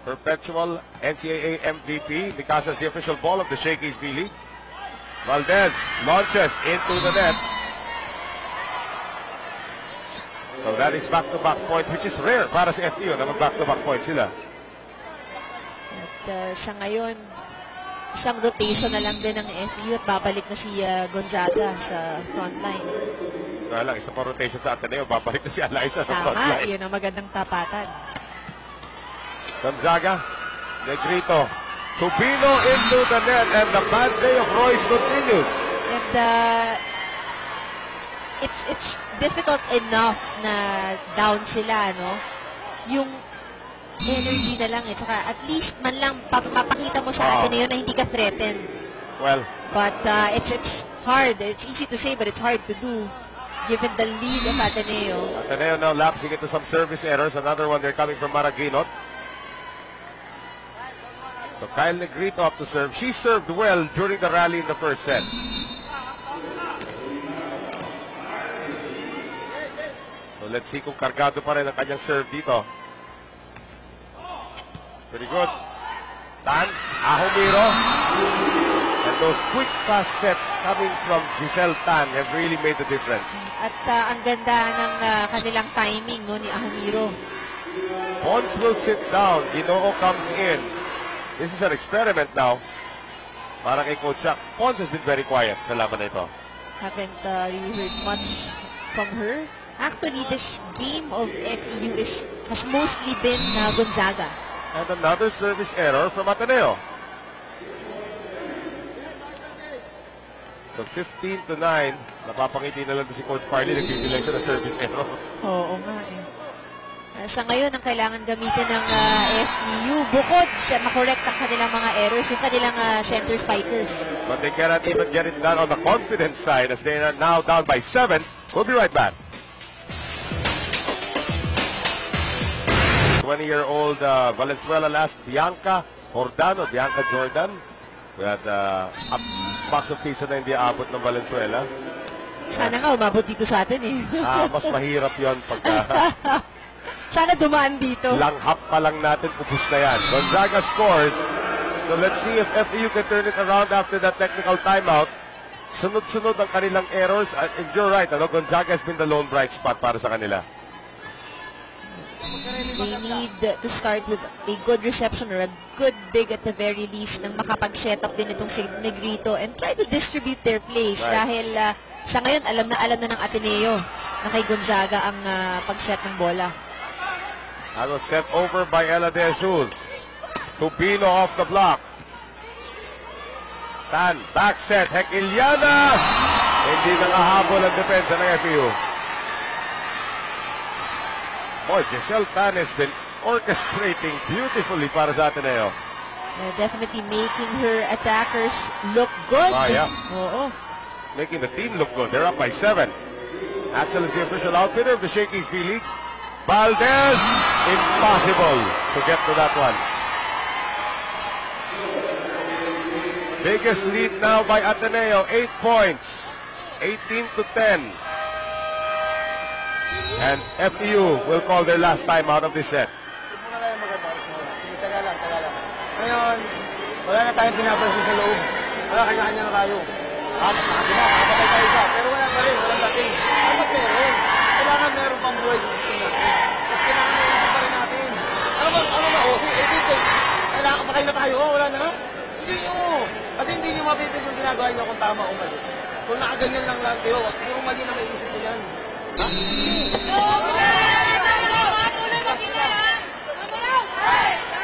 perpetual NCAA MVP, because it's the official ball of the Shakey's B-League. Valdez launches into the net. So that is back-to-back point, which is rare para sa FEU na mag-back-to-back point sila. At siya ngayon, isang rotation na lang din ng FEU at babalik na si Gonzaga sa frontline. Kaya lang, isa pa rotation sa Ateneo, babalik na si Eliza sa frontline. Tama, yun ang magandang tapatan. Gonzaga, Negrito, Tubino into the net, and the bad day of Royce continues. And it's difficult enough na down sila, no? Yung energy na lang eh. Tsaka at least man lang papakita mo sa Ateneo na hindi ka threatened. Well, but it's hard. It's easy to say, but it's hard to do given the lead of Ateneo. Ateneo now lapsing into some service errors. Another one there coming from Maraguinot. So Kyle Negrito up to serve. She served well during the rally in the first set. So let's see kung kargado pa rin ang kanyang serve dito. Pretty good. Tan, Ahumiro. And those quick fast sets coming from Giselle Tan have really made the difference. At ang ganda ng kanilang timing, no, ni Ahumiro. Pons will sit down. Ginoo comes in. This is an experiment now. Para kay Coach Shaq. Pons has been very quiet sa laban na ito. Haven't really heard much from her. Actually, this game of FEU has mostly been Gonzaga. And another service error from Ateneo. So 15-9. Napapangiti na lang si Coach Parley. Nagbibilang siya ng service error. Oo nga eh. Sa ngayon, ang kailangan gamitin ng FEU, bukod sa makorekt ang kanilang mga errors, yung kanilang center spikers. But they cannot even get it done on the confidence side as they are now down by 7. We'll be right back. 20-year-old Valenzuela last, Bianca Jordan. We had a box of pizza na hindi aabot ng Valenzuela. Sana nga umabot dito sa atin eh. Mas mahirap yon pagka... Sana dumaan dito. Langhap pa lang natin, ubus na yan. Gonzaga scores. So let's see if FEU can turn it around after that technical timeout. Sunod-sunod ang kanilang errors. And you're right, Gonzaga has been the lone bright spot para sa kanila. They need to start with a good reception or a good dig at the very least nang makapag-set up din itong si Negrito and try to distribute their plays dahil sa ngayon alam na ng Ateneo na kay Gonzaga ang pag-set ng bola. That was set over by Ella De Jesus. Tubino off the block. Tan, back set, Hekiliana! Hindi nakahabol ang depensa ng FEU. Boy, Giselle Tan has been orchestrating beautifully para sa Ateneo. Definitely making her attackers look good. Yeah. Oo. Making the team look good. They're up by 7. Axel is the official outfitter of the Shakey's V-League. Valdez, impossible to get to that one. Biggest lead now by Ateneo, 8 points. 18-10. And FEU will call their last time out of this set. Muna kayo maganda. Taga lang. Ngayon, wala na tayong pinapansin sa loob. Wala, kanya-kanya na tayo. Kapatay tayo isa. Pero wala pa rin, walang dating. Dapat meron. Kailangan meron pang buhay sa gusto natin. At kailangan meron pa rin natin. Ano ba, kailangan patay na tayo. Wala na. Hindi nyo. At hindi nyo mapipig yung ginagawa nyo kung tama o mali. Kung nakaganyan lang lang kayo, puro mali na may isip nyo yan.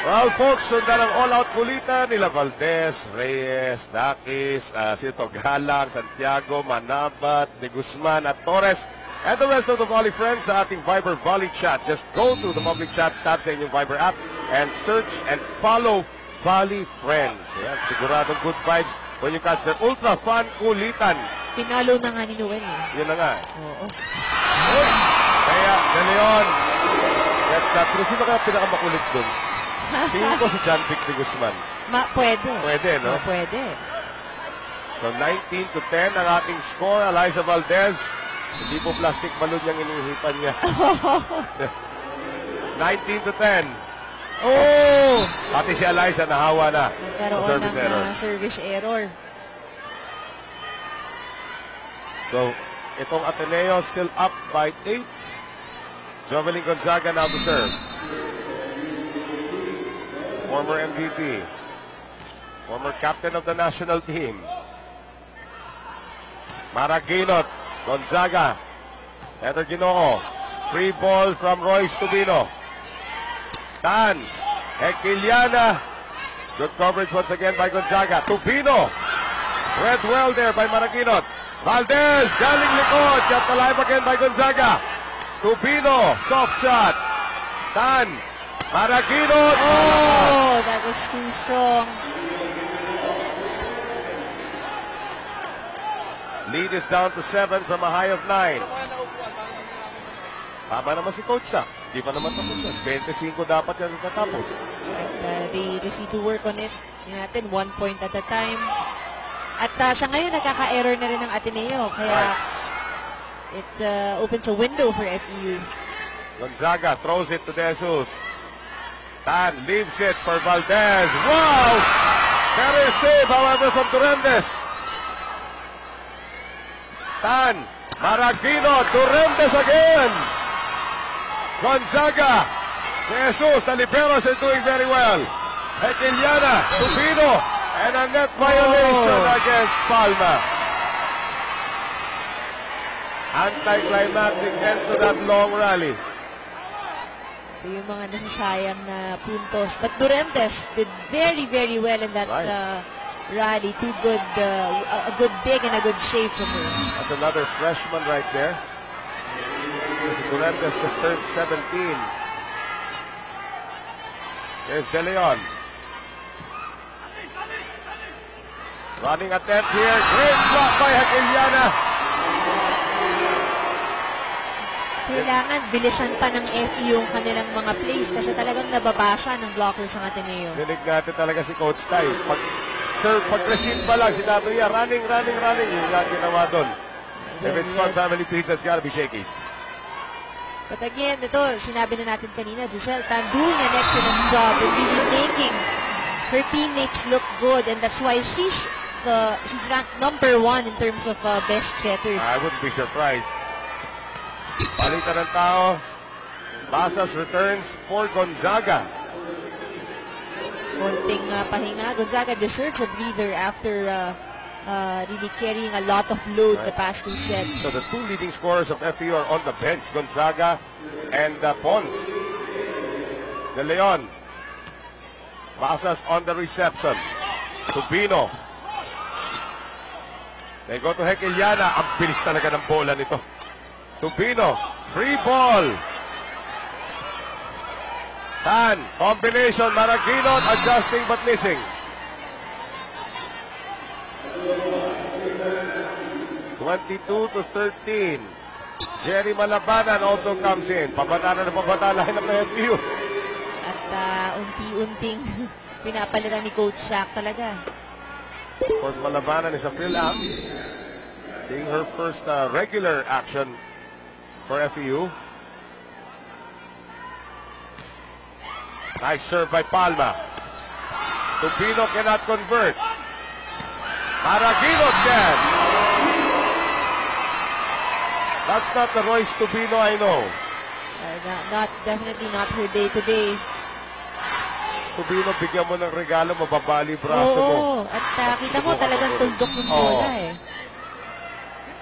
Well, folks, sundan ang all-out kulitan nila Valdez, Reyes, Dakis, Galang, Santiago, Manabat, De Guzman at Torres, and the rest of the volley friends sa ating Viber Volley Chat. Just go to the public chat tab sa inyong Viber app and search and follow Volley Friends. Yan, siguradong good vibes when you catch their ultra fun kulitan. Pinalo na nga ni Noel. Yun na nga. Oo. Kaya, De Leon, pero sino kaya pinakamakulit dun? Tingin ko si John Vic De Guzman. Pwede. Pwede, no? Pwede. So 19-10 ang ating score. Eliza Valdez. Hindi po plastic balloon yung inihipan niya. 19-10. Oh! Pati si Eliza nahawa na. Nagkaroon ng service error. So, itong Ateneo still up by 8. Jovelyn Gonzaga now to serve. Former MVP. Former captain of the national team. Maraginot. Gonzaga. Heather Ginoo. Free ball from Royce Tubino. Tan. Hekiliana. Good coverage once again by Gonzaga. Tubino. Read well there by Maraginot. Valdez. Galing likod. Kept alive again by Gonzaga. Tubino. Soft shot. Tan. Maraginot. Oh, that was too strong. Lead is down to 7 from a high of 9. Tama naman si Coach Sa. Di pa naman tapos yun. 25 dapat yan katapos. They just need to work on it. Yun natin, 1 point at a time. At sa ngayon, nagkaka-error na rin ng Ateneo. Kaya it opens a window for FEU. Gonzaga throws it to De Jesus. Tan leaves it for Valdez. Wow! Better save, however, from Durendes. Tan, Maragino, Durendes again. Gonzaga, De Jesus, the liberos are doing very well. Hekiliana, Tubino, and a net violation against Palma. Anticlimactic end to that long rally. Ito yung mga nasasayang na puntos. But Durendes did very, very well in that rally. Too good, a good dig and a good shave from her. That's another freshman right there. Durendes just turned 17. There's De Leon. Running attempt here. Great block by Hekiliana. Kailangan bilisan pa ng FEU yung kanilang mga plays kasi talagang nababasa ng blockers ng Ateneo. Dinig natin talaga si Coach Tay. Pag-receive pa lang, sinabi niya, running. Yung nga ginawa doon. If it's not family peace, that's gotta be shaky. But again, ito, sinabi na natin kanina, Giselle Tan doing an excellent job in really making her teammates look good, and that's why she's ranked number 1 in terms of best setters. I wouldn't be surprised. Palitan ng tao. Basas returns for Gonzaga. Konting pahinga. Gonzaga deserves a breather after really carrying a lot of load the past 2 sets. So the 2 leading scorers of FEU are on the bench, Gonzaga and Pons. De Leon. Basas on the reception. Tubino. They go to Hekeliana. Ang bilis talaga ng bola nito. Tubino. Free ball. Tan. Combination. Maraguinot adjusting but missing. (22-13). Jerry Malabanan also comes in. Pabata na lineup ng FEU. At unti-unting pinapalitan ni Coach Shaq talaga. Of course, Malabanan is a fill-up. Seeing her first regular action for FEU. Nice serve by Palma. Tubino cannot convert. Maraguinot can. That's not the Royce Tubino I know. Definitely not her day today. Tubino, bigyan mo ng regalo, mababali braso mo. Oo, at kita mo talagang tuldok ng bola eh.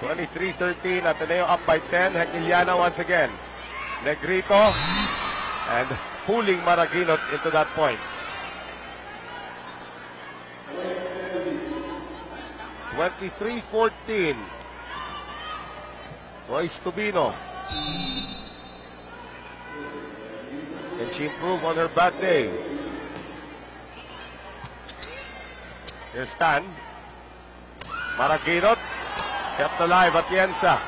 23-13, Ateneo up by 10. Hekeliana once again. Negrito and pulling Maraguinot into that point. 23-14. Royce Tubino. Can she improve on her bad day? Here's Stan. Maraguinot. Kept alive, Atienza.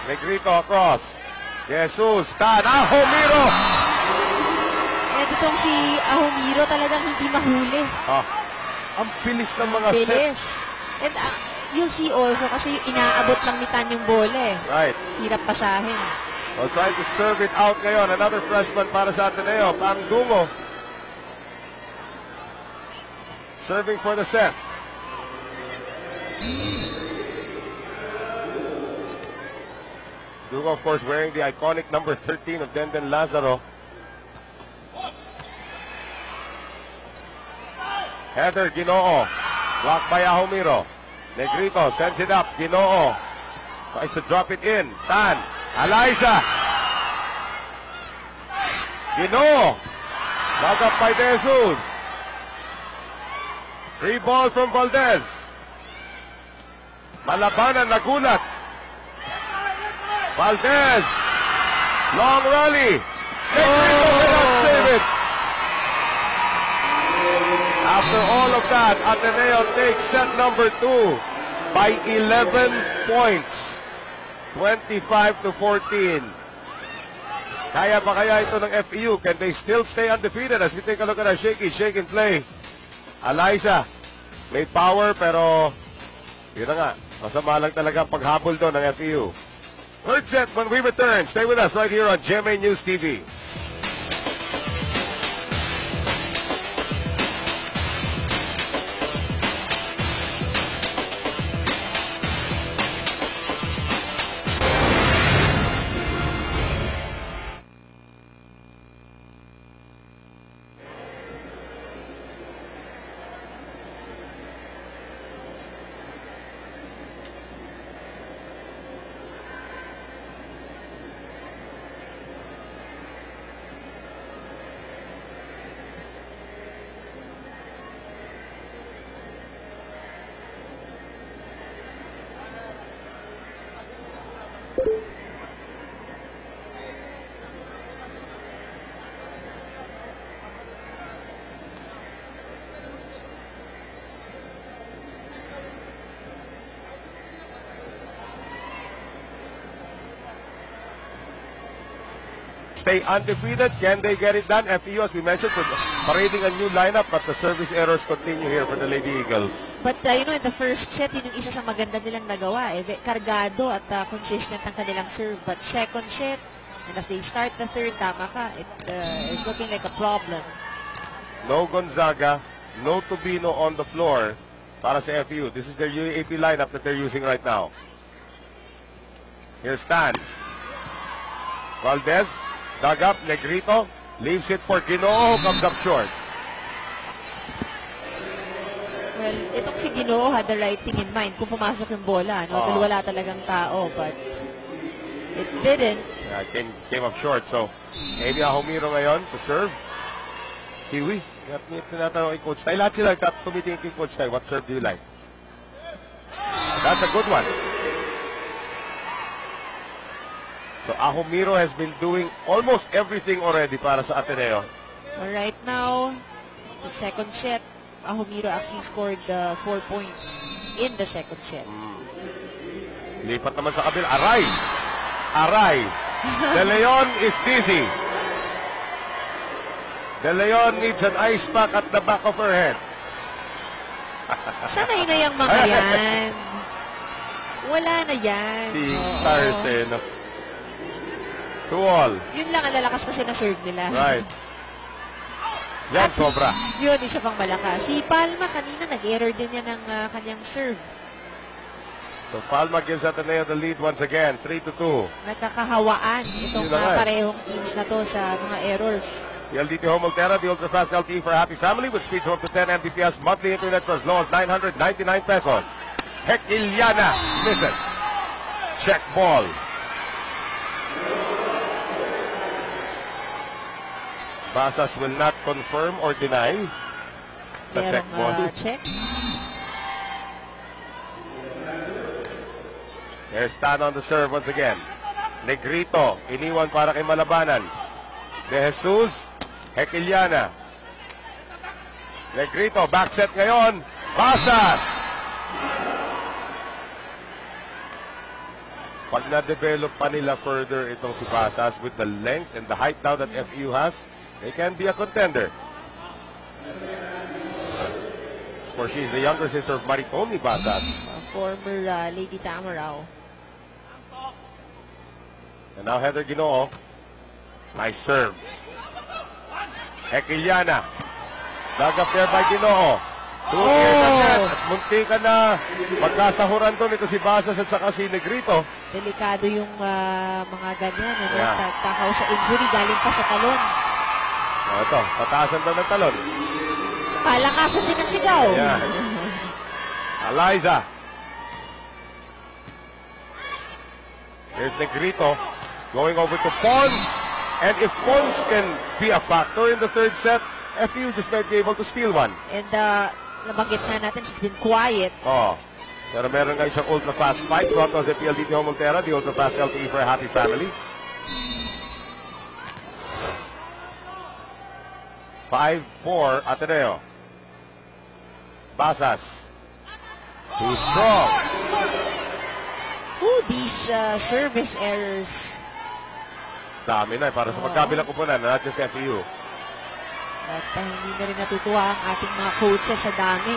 Negrito across. Jesus. Stan. Ahomiro. Itong si Ahomiro talagang hindi mahuli. Ang bilis ng mga Bilis. sets. And you'll see also kasi inaabot lang ni Tan yung bola eh. Right. Hirap pasahin. Well, trying to serve it out ngayon. Another freshman para sa Ateneo. Pangdungo. Serving for the set. Dungo, of course, wearing the iconic number 13 of Denden Lazaro. Heather Ginoo. Blocked by Ahomiro. Negrito sends it up. Ginoo tries to drop it in. Tan. Eliza. Ginoo. Dug up by De Jesus. Free ball from Valdez. Malabanan nagulat. Valdez. Long rally. Negrito cannot save it. After all of that, Ateneo takes set number 2 by 11 points. 25-14. Kaya ba kaya ito ng FEU? Can they still stay undefeated? As we take a look at our shake and play. Eliza, may power pero yun na nga, masama lang talaga paghabol doon ng FEU. Third set when we return. Stay with us right here on GMA News TV. Stay undefeated. Can they get it done? FEU, as we mentioned, parading a new lineup, but the service errors continue here for the Lady Eagles. But in the first set, yun yung isa sa maganda nilang nagawa. Kargado at consistent ang kanilang serve. But second set, and as they start the third, tama ka, it's looking like a problem. No Gonzaga, no Tubino on the floor para sa FEU. This is their UAP lineup that they're using right now. Here's Stan. Valdez. Dug up, Negrito. Leaves it for Ginoo. Comes up short. Well, itong si Ginoo had the right thing in mind kung pumasok yung bola, no? Dahil wala talagang tao, but it didn't. Yeah, came up short. So, Amy Ahumiro ngayon to serve. Kiwi, tinatanong kay Coach Tai. Lahat sila tumitingin kay Coach Tai. What serve do you like? That's a good one. So, Ahumiro has been doing almost everything already para sa Ateneo. Well, right now, the second set, Ahumiro actually scored 4 points in the second set. Lipat naman sa kabila. Aray! De Leon is dizzy. De Leon needs an ice pack at the back of her head. Sanay na yung mga yan. Wala na yan. Si Oo. Stars eh, no? 2-all. Yun lang ang lalakas kasi na serve nila. Right. Yan, sobra. Yun, isa pang malakas. Si Palma kanina nag-error din yan ng kanyang serve. So Palma gives Ateneo the lead once again, 3-2. Nagkakahawaan itong Yun na nga eh. parehong teams na to sa mga errors. The LDT Home Ultera, the ultra-fast LTE for happy family with speeds of up to 10 Mbps, monthly internet for as low as 999 pesos. Hekiliana misses. Check ball. Basas will not confirm or deny the check ball. Check. There's Stan on the serve once again. Negrito, iniwan para kay Malabanan. De Jesus, Hekiliana. Negrito, back set ngayon. Basas! Pag na-develop pa nila further itong si Basas with the length and the height now that FEU has, they can be a contender. Of course, she's the younger sister of Mariconi Basas. Former Lady Tamarao. And now Heather Ginoo. Nice serve. Hekiliana. Dug up there by Ginoo. At munti ka na magkasahuran doon ito si Basas at saka si Negrito. Delikado yung mga ganyan. Ano? Yeah. Takaw sa injury galing pa sa talon. Ito, pataasan daw ng talon. Palakasan din ang sigaw. Yeah. Eliza. There's Negrito going over to Pons. And if Pons can be a factor in the third set, FEU just might be able to steal one. And nabanggit nga natin, she's been quiet. Oh. Pero meron nga isang ultra-fast fight brought to sa PLDT Home Ultera, the ultra-fast LTE for a happy family. 5-4 Ateneo. Basas. Too strong. Ooh, these service errors. Dami na para sa magkabilang kupunan, not just FEU. At hindi na rin natutuwa ang ating mga coaches sa dami.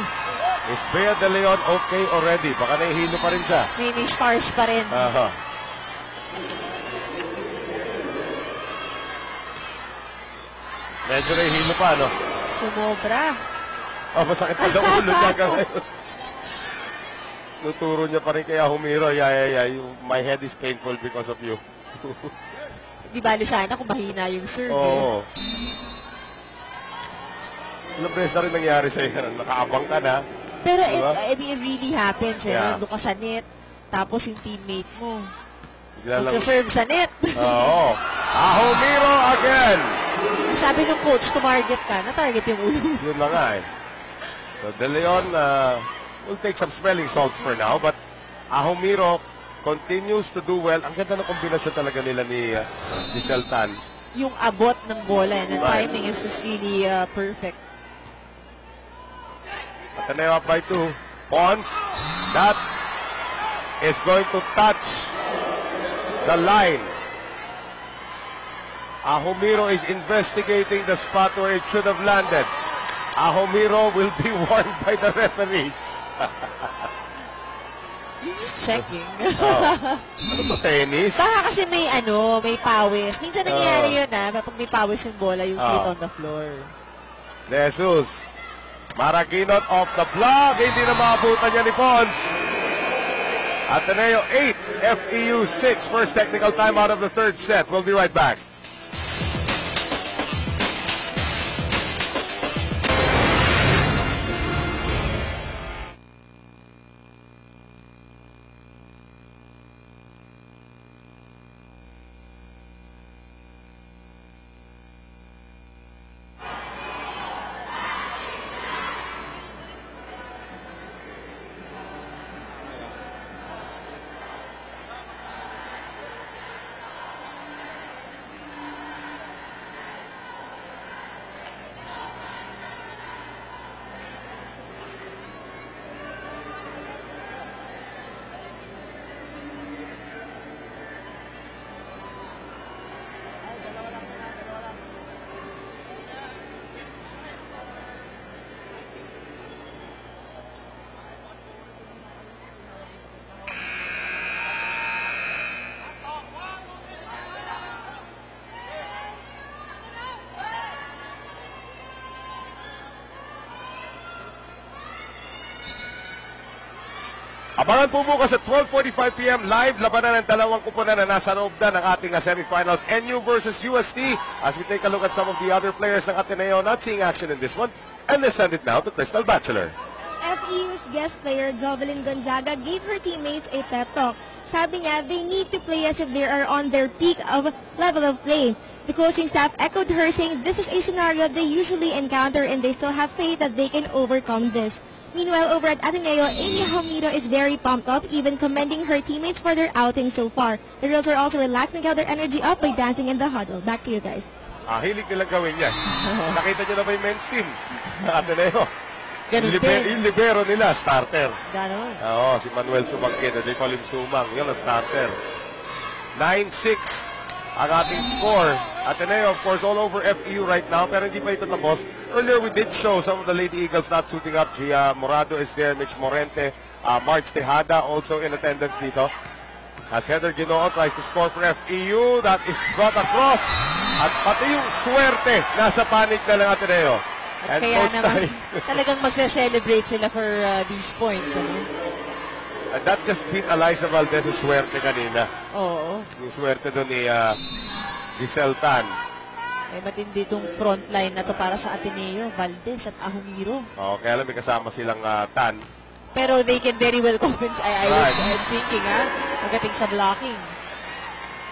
Is Bea De Leon okay already? Baka nahihilo pa rin siya. May stars pa rin. Aha. Medyo nahihilo pa, no? Sumobra. Oh, masakit pa sa ulo niya ngayon. Nuturo niya pa rin kaya Humiro. Yeah. My head is painful because of you. Di bali sana kung mahina yung serve. Oo. Ilang beses na rin nangyari sa'yo. Nakaabang ka na. Pero diba? it really happens. Yeah. Doon ka sa net, tapos yung teammate mo. Bigla lang. Magsa-serve sa net. Oo. Ahumiro again. Sabi ng coach, tumarget ka. Na-target yung ulo. Yun na nga eh. So, De Leon will take some smelling salts for now, but Ahumiro continues to do well. Ang ganda ng kombinasyon talaga nila ni Giselle Tan. Yung abot ng bola and the Right. timing is just really perfect. Ateneo up by 2. Pons. That is going to touch the line. Ahumiro is investigating the spot where it should have landed. Ahumiro will be warned by the referees. Checking. Ano to, tennis? Baka kasi may may pawis. Minsan nangyayari yun pag may pawis yung bola, yung hit on the floor. Jesus. Maraginot off the block. Hindi na maabutan niya ni Pons. Ateneo 8, FEU 6. First technical time out of the third set. We'll be right back. Abangan po bukas at 12:45 p.m. live labanan ng dalawang kupunan na nasa loob na ng ating semifinals, NU versus UST, as we take a look at some of the other players ng Ateneo not seeing action in this one. And let's send it now to Crystal Bachelor. FEU's guest player, Jovelyn Gonzaga, gave her teammates a pep talk. Sabi niya, they need to play as if they are on their peak of level of play. The coaching staff echoed her, saying this is a scenario they usually encounter and they still have faith that they can overcome this. Meanwhile, over at Ateneo, Amy Homiro is very pumped up, even commending her teammates for their outing so far. The girls are also relaxed and got their energy up by dancing in the huddle. Back to you guys. Hilig nilang gawin yan. Nakita niyo na ba yung men's team? Ateneo. Ganun din. Yung libero nila, starter. Ganon. Oo, si Manuel Sumangkin. They call him Sumang. Yun ang starter. 9-6 ang ating score. Ateneo, of course, all over FEU right now, pero hindi pa ito tapos. Earlier, we did show some of the Lady Eagles not suiting up. Gia Morado is there, Mitch Morente, March Tejada also in attendance dito. As Heather Ginoo tries to score for FEU, that is brought across. At pati yung swerte, nasa panic na lang Ateneo. At kaya naman, talagang magse-celebrate sila for these points. And that just beat Eliza Valdez' swerte kanina. Oo. Yung swerte doon ni Giselle Tan. Matindi itong front line na to para sa Ateneo, Valdez at Ahumiro. Kaya lang may kasama silang Tan. Pero they can very well compensate. I was thinking, magating sa blocking.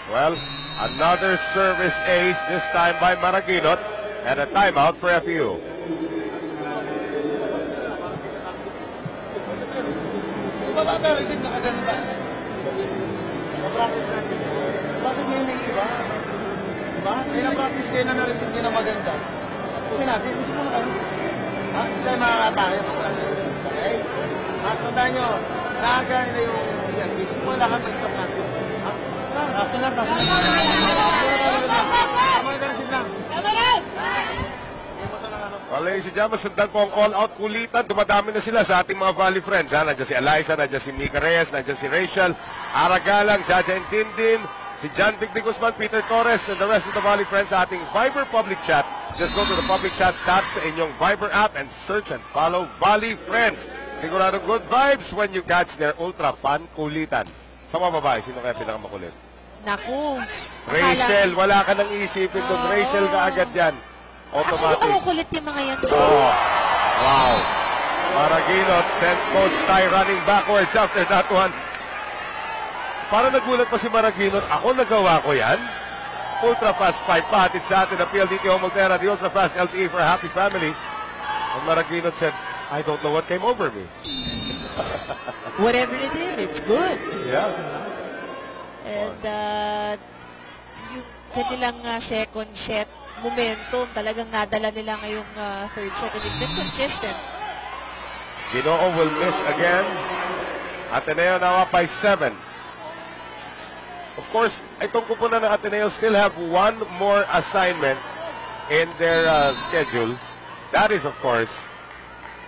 Well, another service ace, this time by Maraguinot, and a timeout for FEU. Bakit may iba? Diba? Kaya na-practice kayo na na-receive nyo na maganda. Kasi natin, gusto mo na kayo. Dahil makakatayo. Okay? At tandaan nyo, nakagaya na yung yan. Gusto mo lahat mag-stop natin. Tapos na. Well, ladies and gentlemen, sundan po ang call-out kulitan. Dumadami na sila sa ating mga Valley friends. Nandiyan si Eliza, nandiyan si Mika Reyes, nandiyan si Rachel, Aragalang, Jaja Intindin, si John Big Guzman, Peter Torres, and the rest of the Valley friends sa ating Viber public chat. Just go to the public chat tab sa inyong Viber app and search and follow Valley Friends. Sigurado good vibes when you catch their ultra fun kulitan. Sa mga babae, sino kaya pinakamakulit? Naku. Rachel, wala ka nang isipin doon. Rachel ka agad yan. Automatic. Ano kulit yung mga yan? Wow. Maraguinot sends Coach Ty running backwards after that one. Para nagulat pa si Maraguinot, ako nagawa ko yan. Ultra Fast 5 pahatid sa atin na PLDT Homoltera, the Ultra Fast LTE for a happy family. And Maraguinot said, I don't know what came over me. Whatever it is, it's good. Yeah. And yung kanilang second set momentum, talagang nadala nila ngayong third set. And it's been consistent. Ginoo will miss again. Ateneo now up by 7. Of course, itong kupunan ng Ateneo still have one more assignment in their schedule. That is, of course,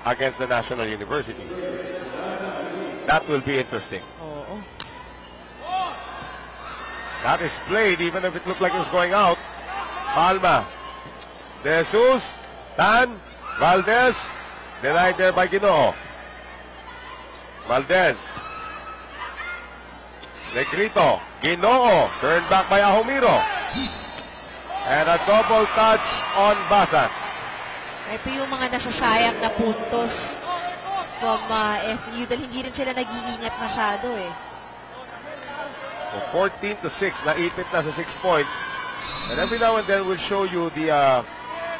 against the National University. That will be interesting. Oo. That is played even if it looked like it was going out. Palma. De Jesus. Tan. Valdez. Denied there by Ginoo. Valdez. Negrito. Ginoo. Turned back by Ahumiro. And a double touch on Basas. Ito yung mga nasasayang na puntos from FEU dahil hindi rin sila nag-iingat masyado eh. So 14-6. Naipit na sa 6 points. And every now and then we'll show you the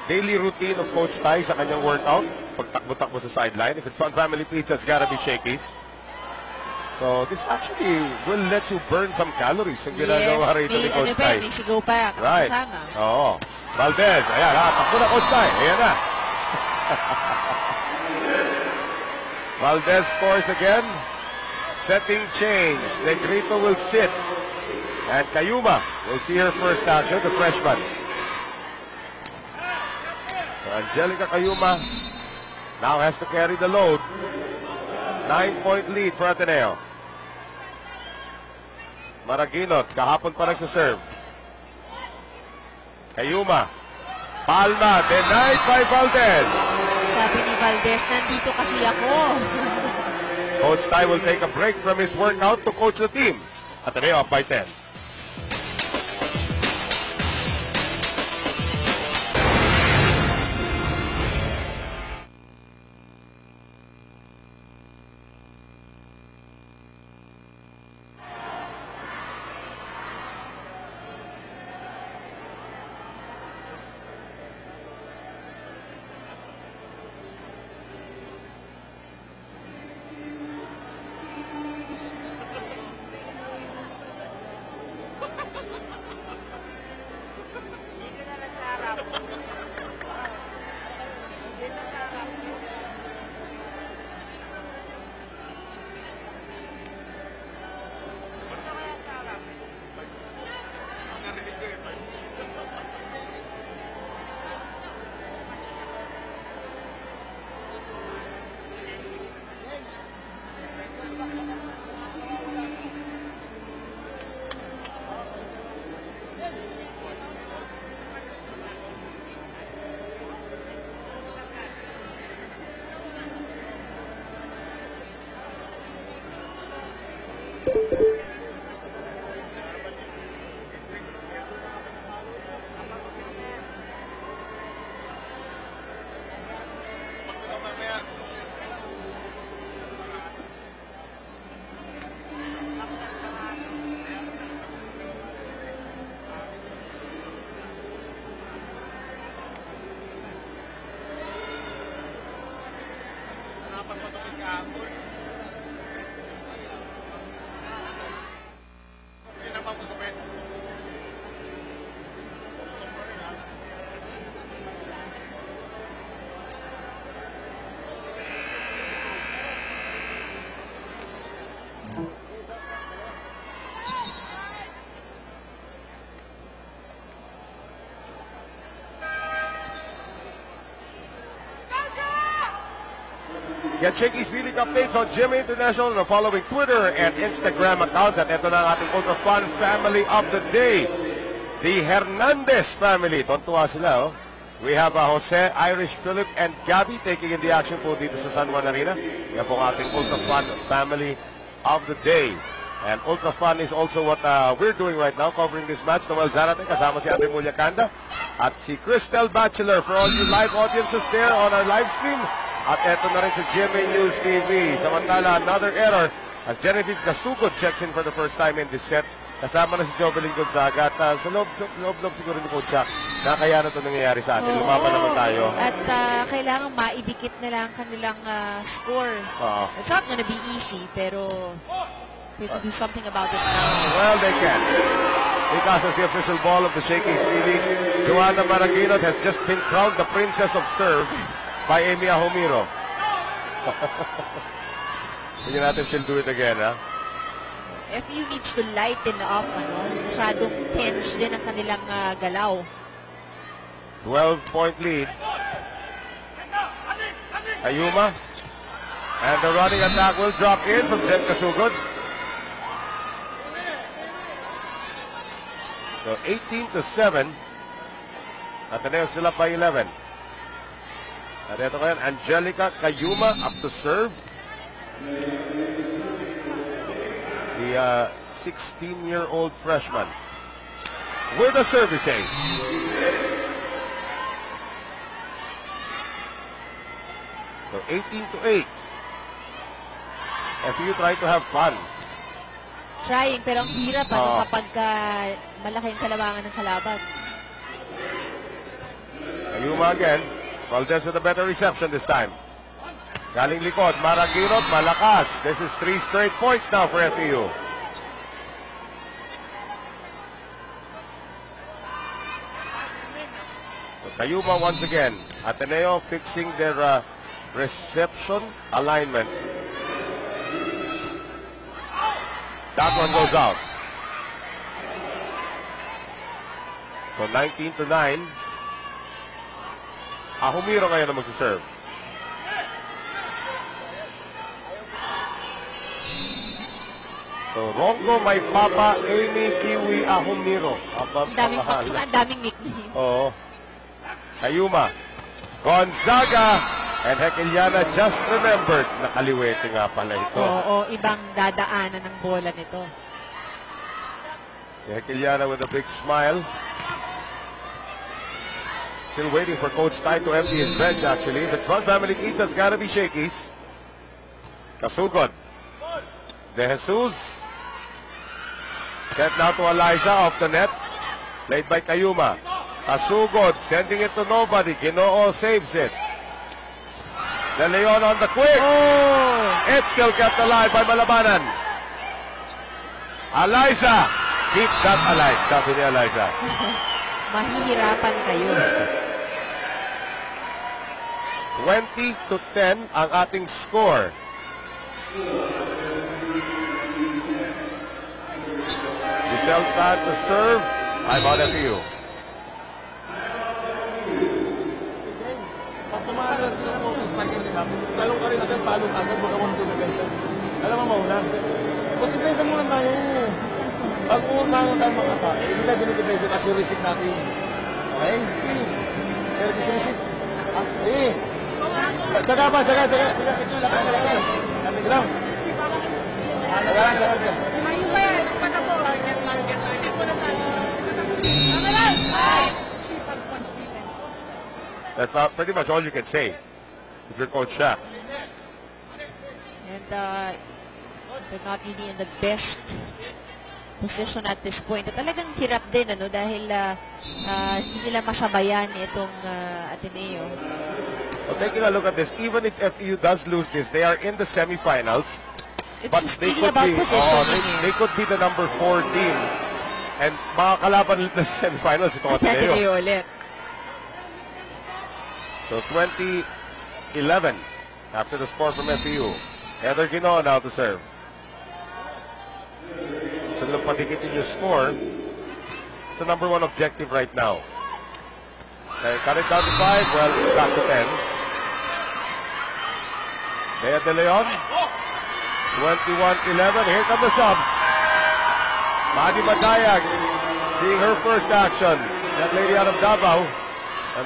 daily routine of Coach Ty sa kanyang workout. Pagtakbo-takbo sa sideline. If it's on Family Pizza, it's gotta be shakies. So this actually will let you burn some calories ang ginagawa rito ni Coach Ty. May sigaw pa Right. kasama. Oo. Valdez. Ayan, takbo na Coach Ty. Ayan na. Valdez scores again. Setting change. Negrito will sit. And Kayuma will see her first action, the freshman. So Angelica Kayuma now has to carry the load. 9-point lead for Ateneo. Maraguinot, kahapon pa nagsaserve. Kayuma. Palma, denied by Valdez. Sabi ni Valdez, nandito kasi ako. Coach Tai will take a break from his workout to coach the team. Ateneo up by 10. Get Shakey's Feeling updates on GMA International on the following Twitter and Instagram accounts. At ito na ang ating Ultra Fun Family of the Day. The Hernandez family. Tontuwa sila, oh. We have Jose, Irish, Philip, and Gabby taking in the action po dito sa San Juan Arena. Yan po ang ating Ultra Fun Family of the Day. And Ultra Fun is also what we're doing right now, covering this match. Noel Zarate, kasama si Andre Mulyacanda at si Cristel Bachelor for all you live audiences there on our live stream. At eto na rin sa GMA News TV. Samantala, another error as Genevieve Casugod checks in for the first time in this set. Kasama na si Jovelyn Gonzaga. At sa loob siguro ni Coach Jack, na kaya na ito nangyayari sa atin. Lumaban naman tayo. At kailangan maidikit nila ang kanilang score. It's not gonna be easy, pero they have to do something about it now. Well, they can. Because of the official ball of the Shakey's League, Joanna Maraguinot has just been crowned the Princess of Serve by Amy Ahumiro. Tingnan natin she'll do it again, ha? FU needs to lighten up, masyadong tense din ang kanilang galaw. 12-point lead. Ayuma. And the running attack will drop in from Jen Casugod. So 18-7. Ateneo still up by 11. At ito ngayon, Angelica Cayuma up to serve. The 16-year-old freshman. With a service ace. So 18-8. FU trying to have fun. Trying, pero ang hirap kapag malaki ang kalawangan ng kalaban. Cayuma again. Valdez with a better reception this time. Galing likod, Maraguinot, malakas. This is 3 straight points now for FEU. So Cayuma once again. Ateneo fixing their reception alignment. That one goes out. So 19-9. Ahumiro ngayon na magsiserve. So, Ronco, may papa, Amy, Kiwi, Ahumiro. Ang daming nickname. Oo. Cayuma. Gonzaga And Hekeliana just remembered na kaliwete nga pala ito. Oo, ibang dadaanan ng bola nito. Si Hekeliana with a big smile. Still waiting for Coach Ty to empty his bench actually. The Tron family pizza's gotta be Shakey's. Kasugod. De Jesus. Sent now to Eliza off the net. Played by Kayuma. Kasugod sending it to nobody. Ginoo saves it. De Leon on the quick. Oh! It's still kept alive by Malabanan. Eliza. Keep that alive. Sabi ni Eliza. Mahihirapan kayo. 20-10 ang ating score. Giselle Tan to serve. I'm on FEU. Pag tumakas sila mo sa striker nila, talong ka rin agad, palong agad, baka mo depensa. Alam mo mauna. Mag-depensa muna tayo. Pag umaga tayo mga pa, hindi tayo dinidepensa kasi receipt natin. Okay? Service receipt. Eh. Saka pa, saka. Ito lang. Lamig lang. Saka. Ayun ba yan? Pata po. Get line. Hindi po na tayo. Tama lang! Sheep and punch defense. That's pretty much all you can say if you're Coach Shaq. And they're not really in the best position at this point. At talagang hirap din dahil hindi nila masabayan itong Ateneo. Well, taking a look at this, even if FEU does lose this, they are in the semifinals. It's But just they really could about be, positioning. they could be the number 4 team. And makakalaban ulit na sa semifinals itong Ateneo. Ateneo ulit. So 20-11 after the score from FEU. Heather Ginoa now to serve. So kung patikitin yung score, it's the number 1 objective right now. Okay, cut it down to 5. Well, it's back to 10. Bea De Leon. 21-11. Here come the subs. Madi Madayag seeing her first action. That lady out of Davao. And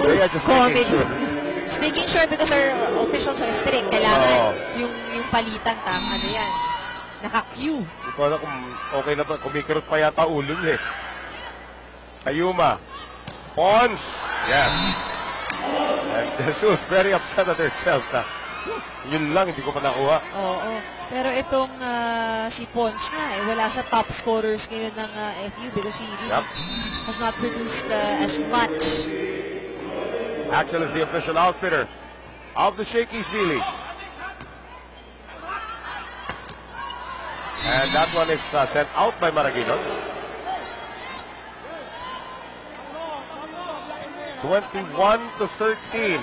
Bea just Comedy. making sure. Making sure because our officials are strict. Kailangan Oo. yung palitan tama na yan. Naka-cue. Hindi ko alam kung okay na to. Kumikirot pa yata ulo niya eh. Kayuma. Pons. Yes. And Jesus very upset at herself na yun lang, hindi ko pa nakuha. Oo. Pero itong si Pons nga wala sa top scorers ngayon ng FU because she really has not produced as much. Axel is the official outfitter of the Shakey's D-League. And that one is sent out by Maraguino. 21-13.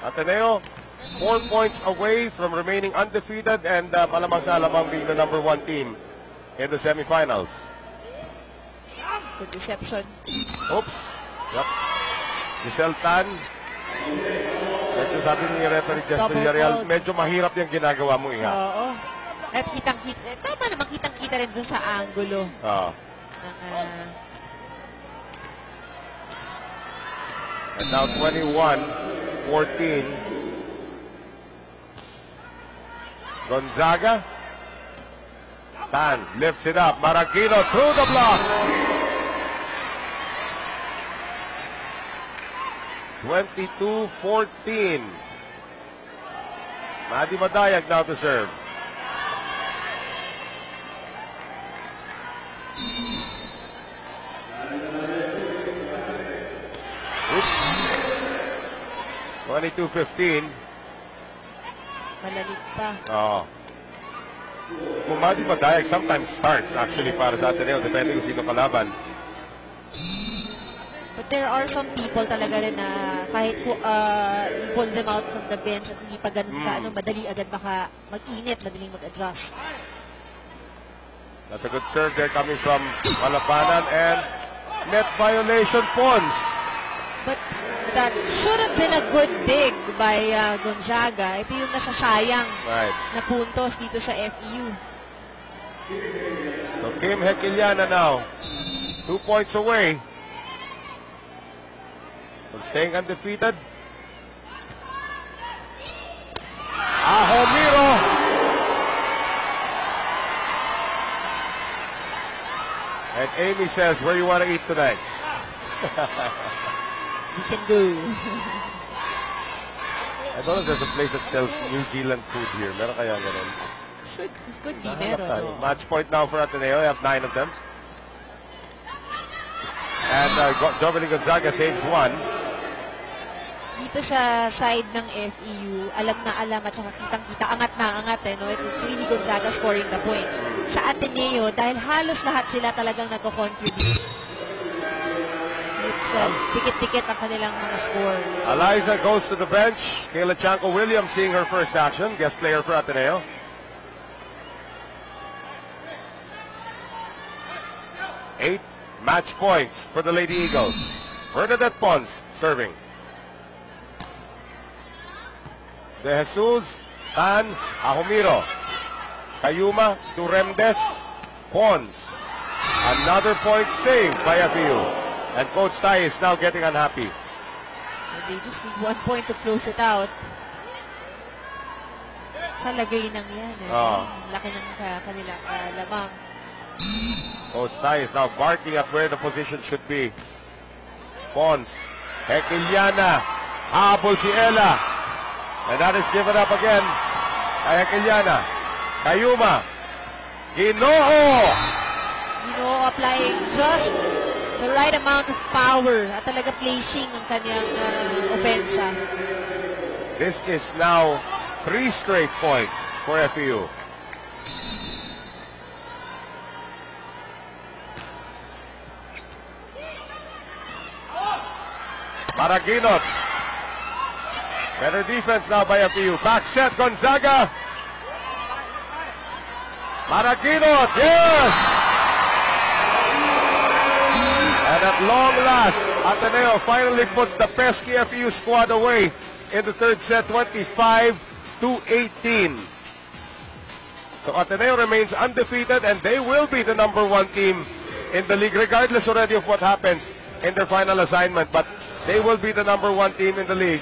Ateneo, 4 points away from remaining undefeated and malamang sa alamang being the number 1 team in the semifinals. Good reception. Oops. Yep. Giselle Tan. Medyo sabi ni referee Justin Double Villarreal, fault. medyo mahirap yung ginagawa mo iha. Oo. At kitang-kita. Tama naman kitang-kita rin dun sa angulo. Oo. Ng, And now 21-14. Gonzaga. Tan lifts it up. Maraguino through the block. 22-14. Madi Madayag now to serve. Oops. 22-15. Malalit pa. Oo. Kung Madi Madayag sometimes starts actually para sa Ateneo depende kung sino kalaban. But there are some people talaga rin na kahit you pull them out from the bench at hindi pa ganun ka, madali agad baka mag-init, madaling mag-adjust. That's a good serve there coming from Malabanan and net violation Pons. But that should have been a good dig by Gonzaga. Ito yung nasasayang Right. na puntos dito sa FEU. So Kim Hekeliana now, 2 points away. staying undefeated. Ahomiro. And Amy says, where you want to eat tonight? You can go. I don't know if there's a place that sells New Zealand food here. Meron kaya ganun? Could be Nahanap meron. tayo. Oh. Match point now for Ateneo. We have 9 of them. And Jovelyn Gonzaga saves 1. Dito sa side ng FEU, alam na alam at saka kitang-kita, angat na angat no? It's really Gonzaga scoring the point. Sa Ateneo, dahil halos lahat sila talagang nagko-contribute. It's tikit-tikit ang kanilang mga score. Eliza goes to the bench. Kayla Chanko Williams seeing her first action. Guest player for Ateneo. Eight match points for the Lady Eagles. Bernadette Pons serving. De Jesus, Tan, Ahomiro. Kayuma to Remdes. Pons. Another point saved by FEU. And Coach Tai is now getting unhappy. And they just need 1 point to close it out. Sa lagay ng yan. Laki ng kanilang lamang. Coach Tai is now barking at where the position should be. Pons. Hekiliana. Habol si Ella. And that is given up again by Hekiliana. Kayuma. Ginoo. Ginoo applying just the right amount of power at talaga placing ang kanyang opensa. This is now 3 straight points for FEU. Maraginot. Better defense now by FEU. Back set, Gonzaga. Maraginot, yes! And at long last, Ateneo finally puts the pesky FEU squad away in the third set, 25-18. So Ateneo remains undefeated and they will be the number 1 team in the league, regardless already of what happens in their final assignment. But they will be the number 1 team in the league.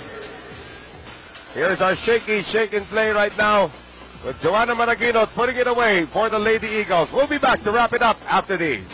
Here's our shake and play right now with Joanna Maraginot putting it away for the Lady Eagles. We'll be back to wrap it up after these.